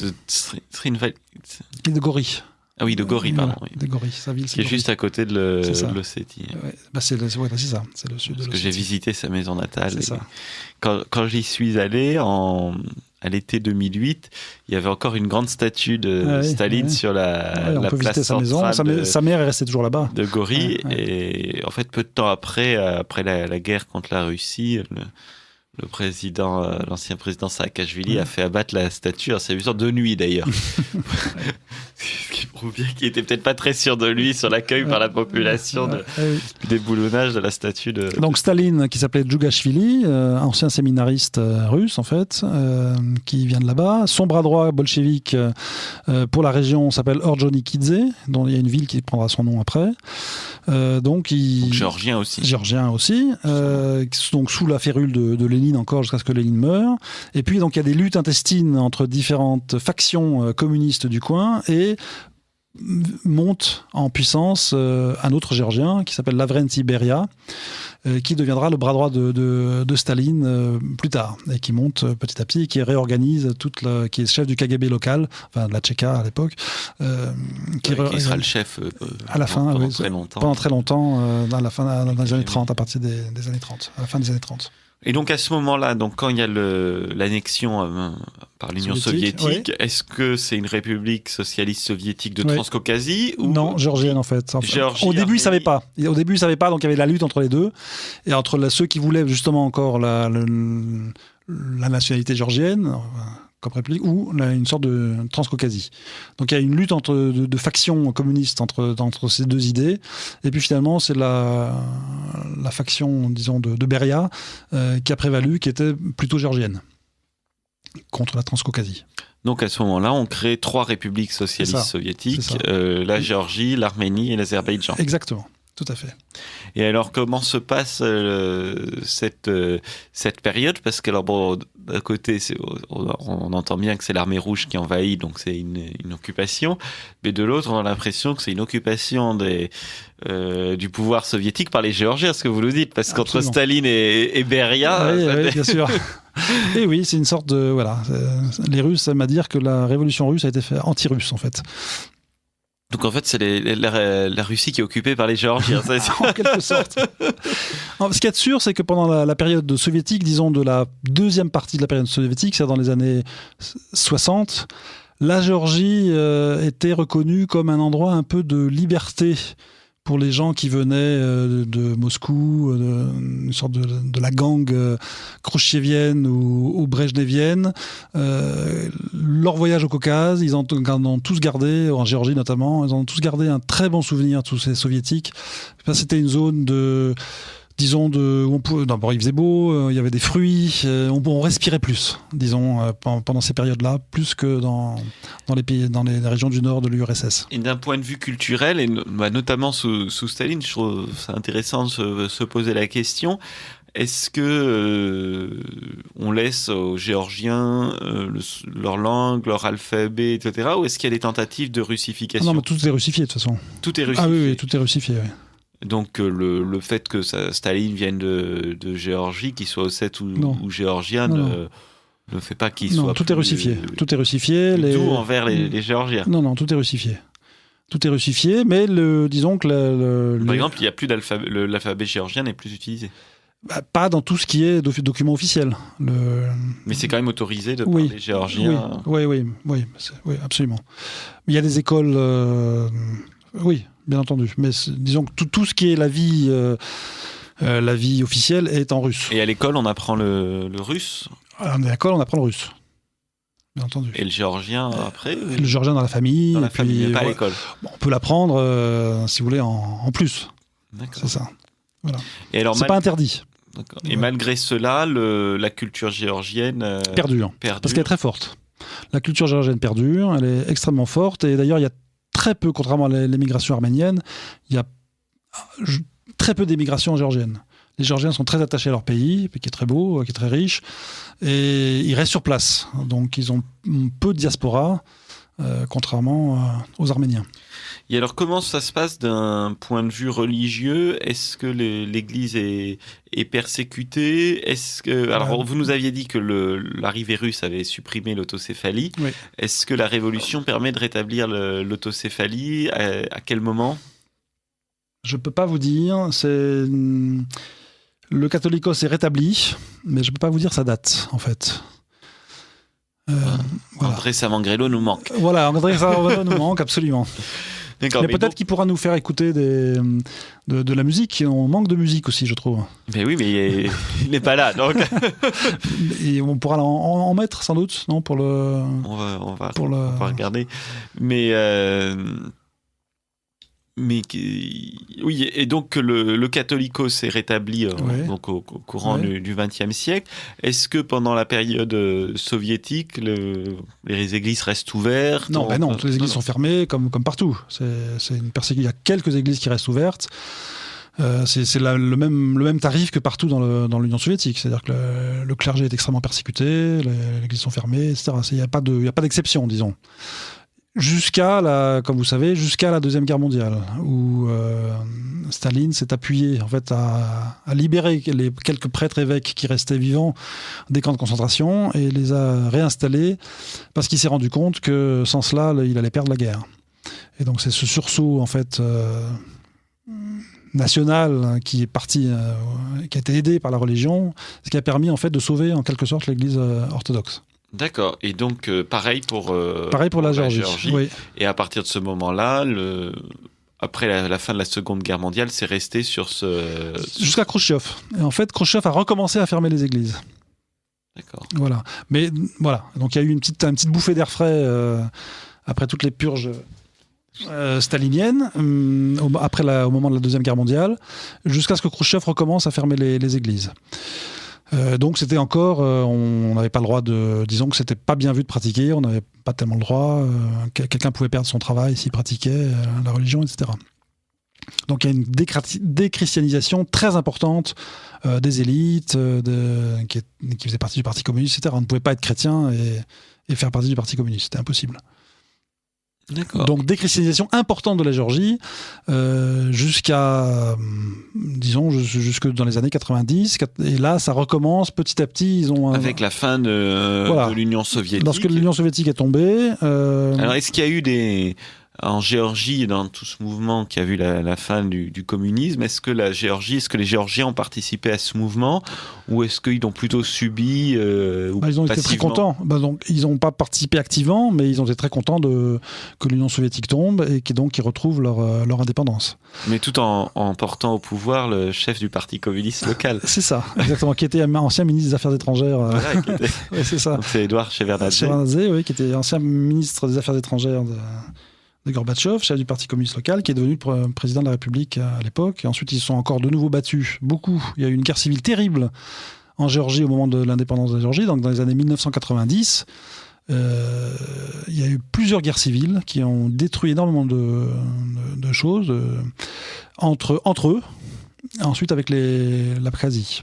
De Gori. Ah oui, de Gori, pardon. Voilà, de Gori, sa ville. Qui est juste à côté de l'Ossétie. Ouais, c'est ça, c'est le sud de l'Ossétie. Parce que j'ai visité sa maison natale. C'est ça. Quand j'y suis allé, à l'été 2008, il y avait encore une grande statue de Staline sur la on peut place visiter sa maison. Sa mère est restée toujours là-bas. De Gori. Et en fait, peu de temps après la guerre contre la Russie, l'ancien président Saakashvili a fait abattre la statue en s'amusant de nuit d'ailleurs. Ce qui prouve bien qu'il était peut-être pas très sûr de lui sur l'accueil par la population du déboulonnage de la statue de... Donc Staline, qui s'appelait Djougashvili, ancien séminariste russe en fait, qui vient de là-bas. Son bras droit bolchevique pour la région s'appelle Orjonikidze, dont il y a une ville qui prendra son nom après. Donc géorgien aussi. Géorgien aussi. Donc sous la férule de Lénine encore jusqu'à ce que Lénine meure. Et puis donc il y a des luttes intestines entre différentes factions communistes du coin et monte en puissance un autre Géorgien qui s'appelle Lavrenti Beria, qui deviendra le bras droit de Staline plus tard, et qui monte petit à petit, et qui réorganise qui est chef du KGB local, enfin de la Tchéka à l'époque, qui sera le chef à la fin, pendant très longtemps, dans les années 30, à partir des années 30, à la fin des années 30. Et donc à ce moment-là, donc quand il y a l'annexion par l'Union soviétique, est-ce que c'est une république socialiste soviétique de Transcaucasie ou... Non, géorgienne en fait. Au début, ils savaient pas. Donc il y avait la lutte entre les deux et entre ceux qui voulaient justement encore la nationalité géorgienne comme république ou une sorte de Transcaucasie. Donc il y a une lutte de factions communistes entre ces deux idées. Et puis finalement, c'est la faction, disons, de Beria qui a prévalu, qui était plutôt géorgienne contre la Transcaucasie. Donc à ce moment-là, on crée 3 républiques socialistes soviétiques, la Géorgie, l'Arménie et l'Azerbaïdjan. Exactement. Tout à fait. Et alors, comment se passe cette période? Parce que, alors, bon, d'un côté, on entend bien que c'est l'armée rouge qui envahit, donc c'est une occupation. Mais de l'autre, on a l'impression que c'est une occupation du pouvoir soviétique par les Géorgiens, ce que vous nous dites. Parce qu'entre Staline et Beria... Oui, bien sûr. Et oui, c'est une sorte de... Voilà. Les Russes aiment à dire que la révolution russe a été faite anti-russe, en fait. Donc en fait, c'est la Russie qui est occupée par les Géorgiens. En quelque sorte. Ce qu'il y a de sûr, c'est que pendant la période soviétique, disons de la deuxième partie de la période soviétique, c'est-à-dire dans les années 60, la Géorgie était reconnue comme un endroit un peu de liberté pour les gens qui venaient de Moscou, une sorte de la gang khrouchtchevienne ou brejnevienne. Leur voyage au Caucase, ils en ont tous gardé, en Géorgie notamment, ils en ont tous gardé un très bon souvenir, tous ces soviétiques. C'était une zone disons, où d'abord il faisait beau, il y avait des fruits, on respirait plus, disons, pendant ces périodes-là, plus que dans les pays, dans les régions du nord de l'URSS. Et d'un point de vue culturel, et notamment sous Staline, je trouve ça intéressant de se poser la question. Est-ce que on laisse aux Géorgiens leur langue, leur alphabet, etc., ou est-ce qu'il y a des tentatives de russification? Non, mais tout est russifié de toute façon. Tout est russifié. Ah oui, tout est russifié, oui. Donc le fait que Staline vienne de Géorgie, qu'il soit ossète ou géorgien, ne fait pas qu'il soit... Non, tout est russifié. Tout est russifié. Tout envers les Géorgiens. Non, tout est russifié. Tout est russifié, mais disons que... Par exemple, il y a plus l'alphabet géorgien n'est plus utilisé. Pas dans tout ce qui est document officiel. Mais c'est quand même autorisé de parler géorgien. Oui, absolument. Il y a des écoles... Oui, bien entendu. Mais disons que tout ce qui est la vie officielle est en russe. Et à l'école, on apprend le russe? À l'école, on apprend le russe. Bien entendu. Et le géorgien après? Le géorgien dans la famille. Dans la famille, mais pas à l'école. Bon, on peut l'apprendre, si vous voulez, en plus. D'accord. C'est ça. Voilà. Et alors, c'est pas interdit. D'accord. Et malgré cela, la culture géorgienne perdure. Parce qu'elle est très forte. La culture géorgienne perdure, elle est extrêmement forte. Et d'ailleurs, il y a très peu, contrairement à l'émigration arménienne, il y a très peu d'émigration géorgienne. Les Géorgiens sont très attachés à leur pays, qui est très beau, qui est très riche, et ils restent sur place. Donc ils ont peu de diaspora. contrairement aux Arméniens. Et alors, comment ça se passe d'un point de vue religieux? Est-ce que l'Église est persécutée? Alors, vous nous aviez dit que l'arrivée russe avait supprimé l'autocéphalie. Oui. Est-ce que la Révolution permet de rétablir l'autocéphalie? À quel moment? Je ne peux pas vous dire. Le catholicos est rétabli, mais je ne peux pas vous dire sa date, en fait. Voilà. André Samangrello nous manque. Voilà, André Samangrello nous manque, absolument. Mais peut-être qu'il pourra nous faire écouter de la musique. On manque de musique aussi, je trouve. Mais oui, mais il n'est pas là, donc. Et on pourra en mettre, sans doute, non, pour le. On va regarder. Mais oui, et donc le catholicos s'est rétabli donc au courant du XXe siècle. Est-ce que pendant la période soviétique, les églises restent ouvertes? Non, non, toutes les églises sont fermées comme partout. Il y a quelques églises qui restent ouvertes. C'est le même tarif que partout dans l'Union soviétique. C'est-à-dire que le clergé est extrêmement persécuté, les églises sont fermées, etc. Il n'y a pas d'exception, disons. Comme vous savez, jusqu'à la Deuxième Guerre mondiale, où Staline s'est appuyé en fait à libérer les quelques prêtres évêques qui restaient vivants des camps de concentration et les a réinstallés parce qu'il s'est rendu compte que sans cela, il allait perdre la guerre. Et donc c'est ce sursaut en fait national qui est parti, qui a été aidé par la religion, ce qui a permis en fait de sauver en quelque sorte l'Église orthodoxe. D'accord. Et donc, pareil pour la Géorgie. Oui. Et à partir de ce moment-là, après la fin de la Seconde Guerre mondiale, c'est resté sur ce... Jusqu'à Khrouchtchev. Et en fait, Khrouchtchev a recommencé à fermer les églises. D'accord. Voilà. Mais voilà. Donc, il y a eu une petite bouffée d'air frais après toutes les purges staliniennes, au moment de la Deuxième Guerre mondiale, jusqu'à ce que Khrouchtchev recommence à fermer les églises. Donc c'était encore, on n'avait pas le droit disons que c'était pas bien vu de pratiquer, on n'avait pas tellement le droit, quelqu'un pouvait perdre son travail s'il pratiquait la religion, etc. Donc il y a une déchristianisation très importante des élites qui faisaient partie du Parti communiste, etc. On ne pouvait pas être chrétien et faire partie du Parti communiste, c'était impossible. D'accord. Donc déchristianisation importante de la Géorgie jusqu'à, disons, jusque dans les années 90. Et là, ça recommence petit à petit. Avec la fin de l'Union soviétique. Lorsque l'Union soviétique est tombée... Alors, est-ce qu'il y a eu en Géorgie, dans tout ce mouvement qui a vu la fin du communisme, est-ce que les Géorgiens ont participé à ce mouvement ou est-ce qu'ils l'ont plutôt subi ils ont été très contents. Donc, ils n'ont pas participé activement, mais ils ont été très contents que l'Union soviétique tombe et qu'ils retrouvent leur indépendance. Mais tout en portant au pouvoir le chef du Parti communiste local. C'est ça, exactement, qui était ancien ministre des Affaires étrangères. Voilà, ouais, c'est ça. Donc c'est Édouard Shevardnadze. Oui, qui était ancien ministre des Affaires étrangères de Gorbatchev, chef du Parti communiste local, qui est devenu président de la République à l'époque. Et ensuite, ils se sont encore de nouveau battus, beaucoup. Il y a eu une guerre civile terrible en Géorgie au moment de l'indépendance de la Géorgie, donc dans les années 1990. Il y a eu plusieurs guerres civiles qui ont détruit énormément de choses entre eux, ensuite avec l'Abkhazie.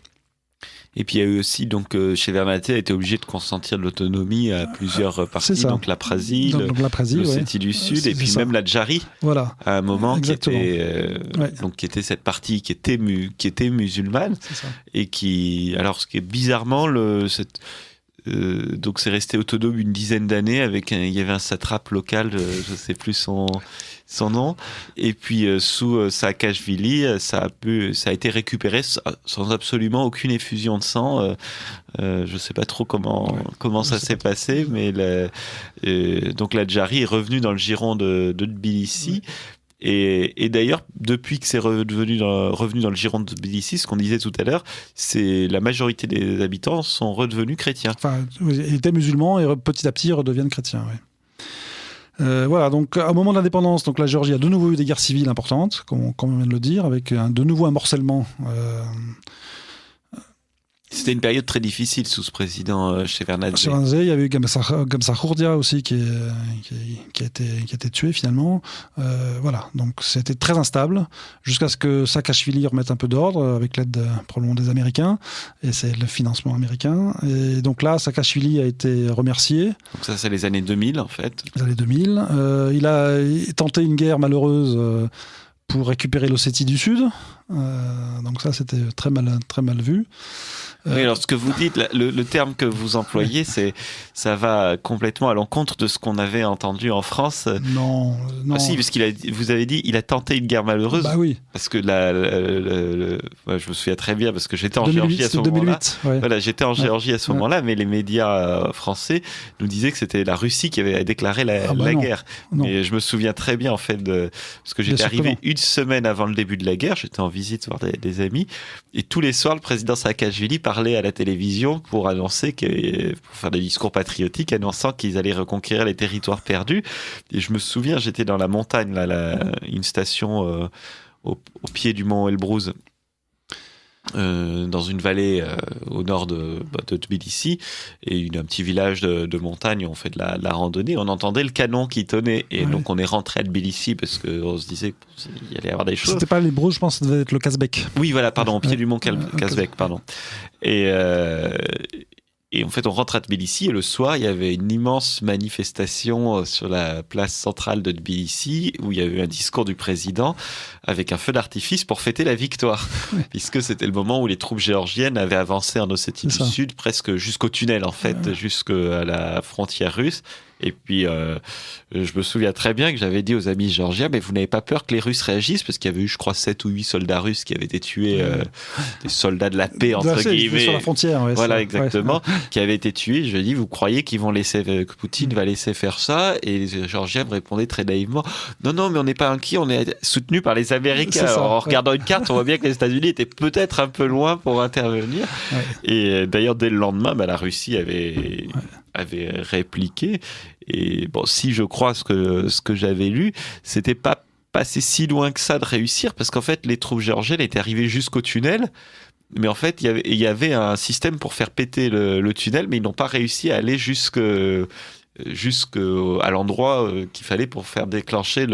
Et puis il y a eu aussi, donc, Shevardnadze a été obligé de consentir de l'automnomie à plusieurs parties, donc l'Abkhazie, l'Ossétie du Sud, et puis même l'Adjarie, voilà. À un moment, qui était cette partie qui était musulmane, et qui, alors ce qui est bizarrement, donc c'est resté autonome une dizaine d'années il y avait un satrape local, je ne sais plus son nom, et puis sous Saakashvili, ça a été récupéré sans absolument aucune effusion de sang. Je ne sais pas trop comment ça s'est passé, mais donc l'Adjarie est revenu dans le giron de Tbilissi. Et d'ailleurs, depuis que c'est revenu dans le giron de Tbilissi, ce qu'on disait tout à l'heure, c'est la majorité des habitants sont redevenus chrétiens. Enfin, ils étaient musulmans et petit à petit ils redeviennent chrétiens. Oui. Voilà, donc au moment de l'indépendance, donc la Géorgie a de nouveau eu des guerres civiles importantes, comme on vient de le dire, avec de nouveau un morcellement C'était une période très difficile sous ce président Shevardnadze. Shevardnadze, il y avait eu Gamsa Khourdia aussi qui a été tué finalement. Voilà, donc c'était très instable jusqu'à ce que Saakashvili remette un peu d'ordre avec l'aide probablement des Américains, et c'est le financement américain. Et donc là, Saakashvili a été remercié. Donc ça, c'est les années 2000 en fait. Les années 2000. Il a tenté une guerre malheureuse pour récupérer l'Ossétie du Sud. Donc ça, c'était très mal vu. Oui, alors ce que vous dites, le terme que vous employez, ça va complètement à l'encontre de ce qu'on avait entendu en France. Non. Ah si, parce vous avez dit, il a tenté une guerre malheureuse. Bah oui. Parce que je me souviens très bien, parce que j'étais en Géorgie à ce moment-là. 2008, ouais. Voilà, j'étais en Géorgie à ce moment-là, mais les médias français nous disaient que c'était la Russie qui avait déclaré la guerre. Non. Et je me souviens très bien, en fait, parce que j'étais arrivé une semaine avant le début de la guerre, j'étais en visite voir des amis, et tous les soirs, le président Saakashvili parlait à la télévision pour annoncer pour faire des discours patriotiques, annonçant qu'ils allaient reconquérir les territoires perdus. Et je me souviens, j'étais dans la montagne, une station au pied du mont Elbrouz, dans une vallée au nord de Tbilissi, et un petit village de montagne où on fait de la randonnée. On entendait le canon qui tonnait, et donc on est rentré à Tbilissi parce qu'on se disait qu'il allait y avoir des choses. C'était pas l'Elbrouz, je pense que ça devait être le Kazbek. Oui, voilà, pardon, au pied du mont Kazbek, pardon. Et en fait, on rentre à Tbilissi, et le soir, il y avait une immense manifestation sur la place centrale de Tbilissi, où il y avait eu un discours du président avec un feu d'artifice pour fêter la victoire, puisque c'était le moment où les troupes géorgiennes avaient avancé en Ossétie du Sud, presque jusqu'au tunnel, en fait, jusqu'à la frontière russe. Et puis, je me souviens très bien que j'avais dit aux amis géorgiens, mais vous n'avez pas peur que les Russes réagissent, parce qu'il y avait eu, je crois, 7 ou 8 soldats russes qui avaient été tués, des soldats de la paix, entre guillemets. Sur la frontière, voilà, exactement, qui avaient été tués. Je dis, vous croyez que Poutine va laisser faire ça? Et les Géorgiens me répondaient très naïvement, non, mais on n'est pas inquiets, on est soutenu par les Américains. Alors, en regardant une carte, on voit bien que les États-Unis étaient peut-être un peu loin pour intervenir. Et d'ailleurs, dès le lendemain, la Russie avait répliqué. Et bon, si je crois ce que j'avais lu, c'était pas passé si loin que ça de réussir, parce qu'en fait, les troupes géorgiennes étaient arrivées jusqu'au tunnel, mais en fait, il y avait un système pour faire péter le tunnel, mais ils n'ont pas réussi à aller jusqu'à l'endroit qu'il fallait pour faire déclencher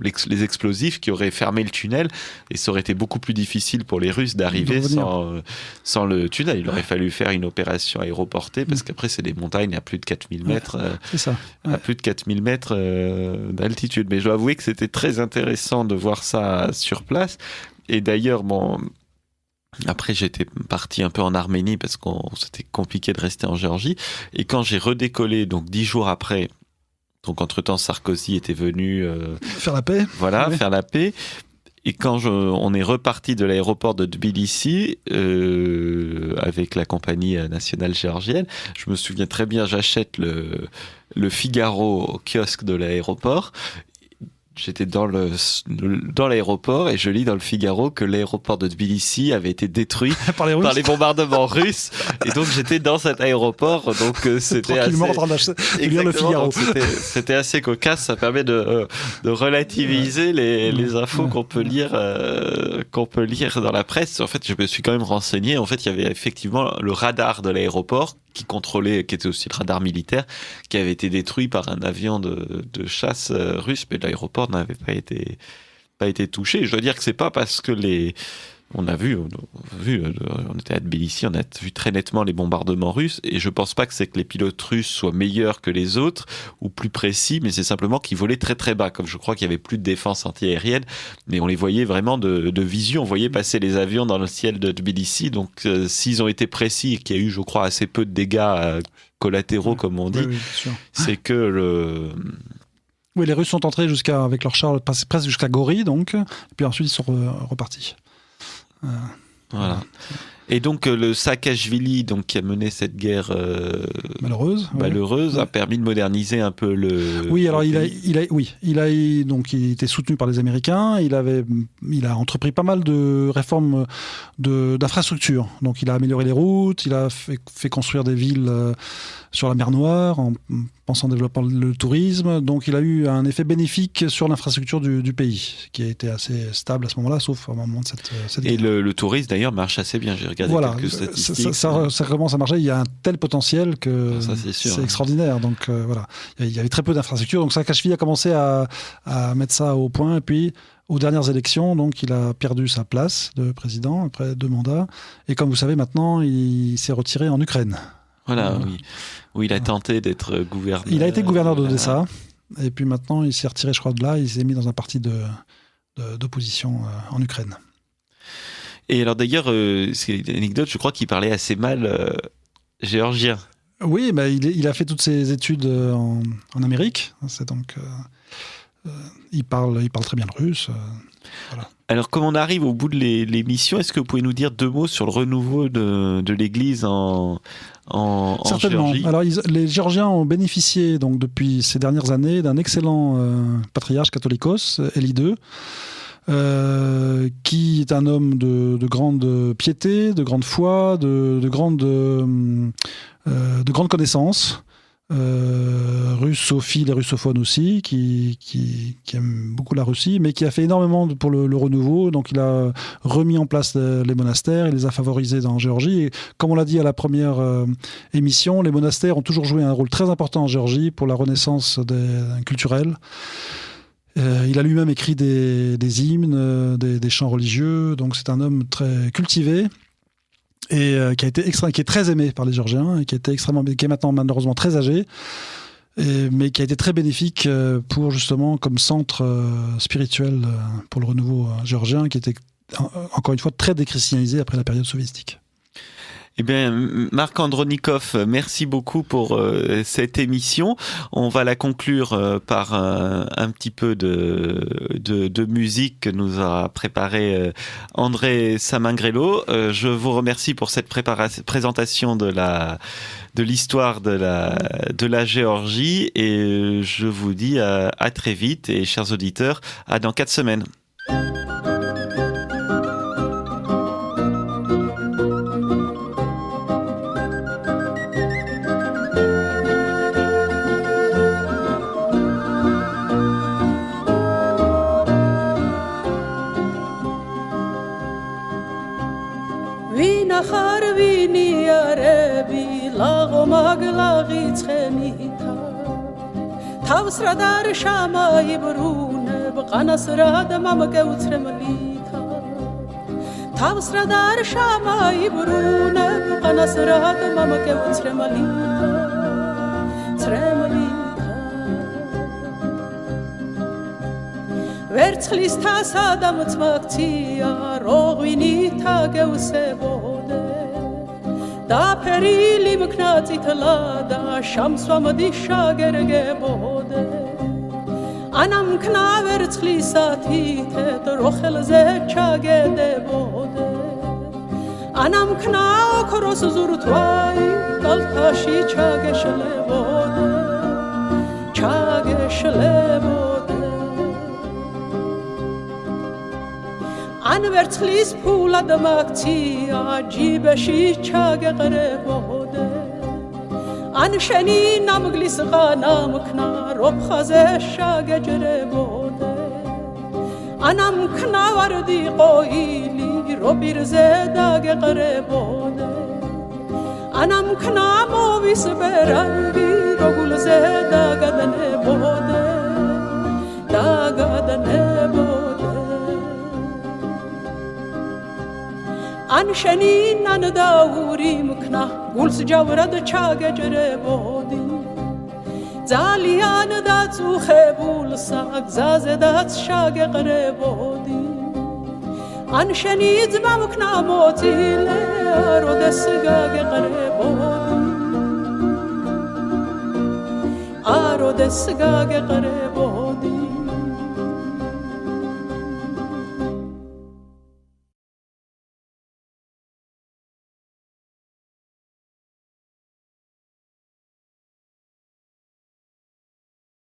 les explosifs qui auraient fermé le tunnel, et ça aurait été beaucoup plus difficile pour les Russes d'arriver sans le tunnel. Il aurait fallu faire une opération aéroportée, parce qu'après c'est des montagnes à plus de 4000 mètres, à plus de 4000 mètres d'altitude. Mais je dois avouer que c'était très intéressant de voir ça sur place. Et d'ailleurs, après, j'étais parti un peu en Arménie parce que c'était compliqué de rester en Géorgie. Et quand j'ai redécollé, donc 10 jours après, donc entre-temps Sarkozy était venu faire la paix. Voilà, faire la paix. Et quand on est reparti de l'aéroport de Tbilissi avec la compagnie nationale géorgienne, je me souviens très bien, j'achète le Figaro au kiosque de l'aéroport. J'étais dans l'aéroport, et je lis dans le Figaro que l'aéroport de Tbilissi avait été détruit par les bombardements russes. Et donc j'étais dans cet aéroport, donc c'était tranquillement en train de lire le Figaro. C'était assez cocasse. Ça permet de relativiser les infos qu'on peut lire dans la presse. En fait, je me suis quand même renseigné. En fait, il y avait effectivement le radar de l'aéroport qui était aussi le radar militaire, qui avait été détruit par un avion de chasse russe, mais l'aéroport n'avait pas été touché. Je dois dire que c'est pas parce que on était à Tbilissi, on a vu très nettement les bombardements russes, et je pense pas que c'est que les pilotes russes soient meilleurs que les autres ou plus précis, mais c'est simplement qu'ils volaient très très bas, comme je crois qu'il y avait plus de défense antiaérienne, mais on les voyait vraiment de visu, on voyait passer les avions dans le ciel de Tbilissi. Donc s'ils ont été précis et qu'il y a eu, je crois, assez peu de dégâts collatéraux, comme on dit, c'est que Oui, les Russes sont entrés avec leurs chars presque jusqu'à Gori, donc, et puis ensuite ils sont repartis. Voilà. Et donc le Saakashvili, donc qui a mené cette guerre malheureuse, a permis de moderniser un peu le. Oui, alors il était soutenu par les Américains. Il a entrepris pas mal de réformes d'infrastructures. Donc il a amélioré les routes, il a fait construire des villes sur la mer Noire en pensant développer le tourisme. Donc il a eu un effet bénéfique sur l'infrastructure du pays, qui a été assez stable à ce moment-là, sauf au moment de cette guerre. Et le tourisme d'ailleurs marche assez bien. J'ai regardé quelques statistiques. Ça commence à marcher. Il y a un tel potentiel que c'est extraordinaire. Donc voilà, il y avait très peu d'infrastructures. Donc Saakashvili a commencé à mettre ça au point. Et puis, aux dernières élections, donc, il a perdu sa place de président après 2 mandats. Et comme vous savez, maintenant, il s'est retiré en Ukraine. Voilà, oui. Où il a tenté d'être gouverneur. Il a été gouverneur d'Odessa. Et puis maintenant, il s'est retiré, je crois, de là. Il s'est mis dans un parti d'opposition en Ukraine. Et alors d'ailleurs, c'est une anecdote, je crois qu'il parlait assez mal géorgien. Oui, bah, il a fait toutes ses études en Amérique. C'est donc, il parle très bien le russe. Voilà. Alors, comme on arrive au bout de l'émission, est-ce que vous pouvez nous dire 2 mots sur le renouveau de l'Église en Certainement. Géorgie? Alors, les Géorgiens ont bénéficié donc depuis ces dernières années d'un excellent patriarche catholicos, Élie II, qui est un homme de grande piété, de grande foi, de grande connaissance. Russophile et russophone aussi, qui aime beaucoup la Russie, mais qui a fait énormément pour le renouveau. Donc il a remis en place les monastères, il les a favorisés en Géorgie. Et comme on l'a dit à la première émission, les monastères ont toujours joué un rôle très important en Géorgie pour la renaissance culturelle. Il a lui-même écrit des hymnes, des chants religieux, donc c'est un homme très cultivé. Et qui est très aimé par les Géorgiens, et qui est maintenant malheureusement très âgé, mais qui a été très bénéfique pour justement comme centre spirituel pour le renouveau géorgien, qui était encore une fois très déchristianisé après la période soviétique. Eh bien, Marc Andronikov, merci beaucoup pour cette émission. On va la conclure par un petit peu de musique que nous a préparé André Samingrelo. Je vous remercie pour cette présentation de l'histoire de la Géorgie, et je vous dis à très vite, et chers auditeurs, à dans 4 semaines. თავს რა დარშამაიბრუნებ ყანას რა და მამაკეუცრემლითა თავს რა დარშამაიბრუნებ ყანას რა და მამაკეუცრემლითა ცრემლითა ვერცხლის თასა და მწმაქცია როღვინითა გევსებოდე დაფერილი მქნა წითლა და შამსვამდი შაგერგებოდე ანამ ქნა ვერცხლისათი თეთრო ხელზე ჩაგედებოდე ანამ ქნა ოქროს ზურთვაი კალთაში ჩაგეშლებოდე ან ვერცხლის ფულად მაქცია ჯიბეში ჩაგეყრებოდე ან შენი ნამგლის ყანა მქნა როფხაზე შაგეჯრებოდე ანამ ქნა ვარდი ყოილი როპირზე დაგეყრებოდე ანამ ქნა მოვის ბერანგი როგულზე დაგადნებოდე ან შენი ნანდაური მქნა გულს ჯავრად ჩაგეჯრებოდი ძალიან დაწუხებულსა გზაზედაც შაგეყრებოდი ან შენი ძმა მქნა მოწილე როდეს გაგეყრებოდი აროდეს გაგეყრებოდი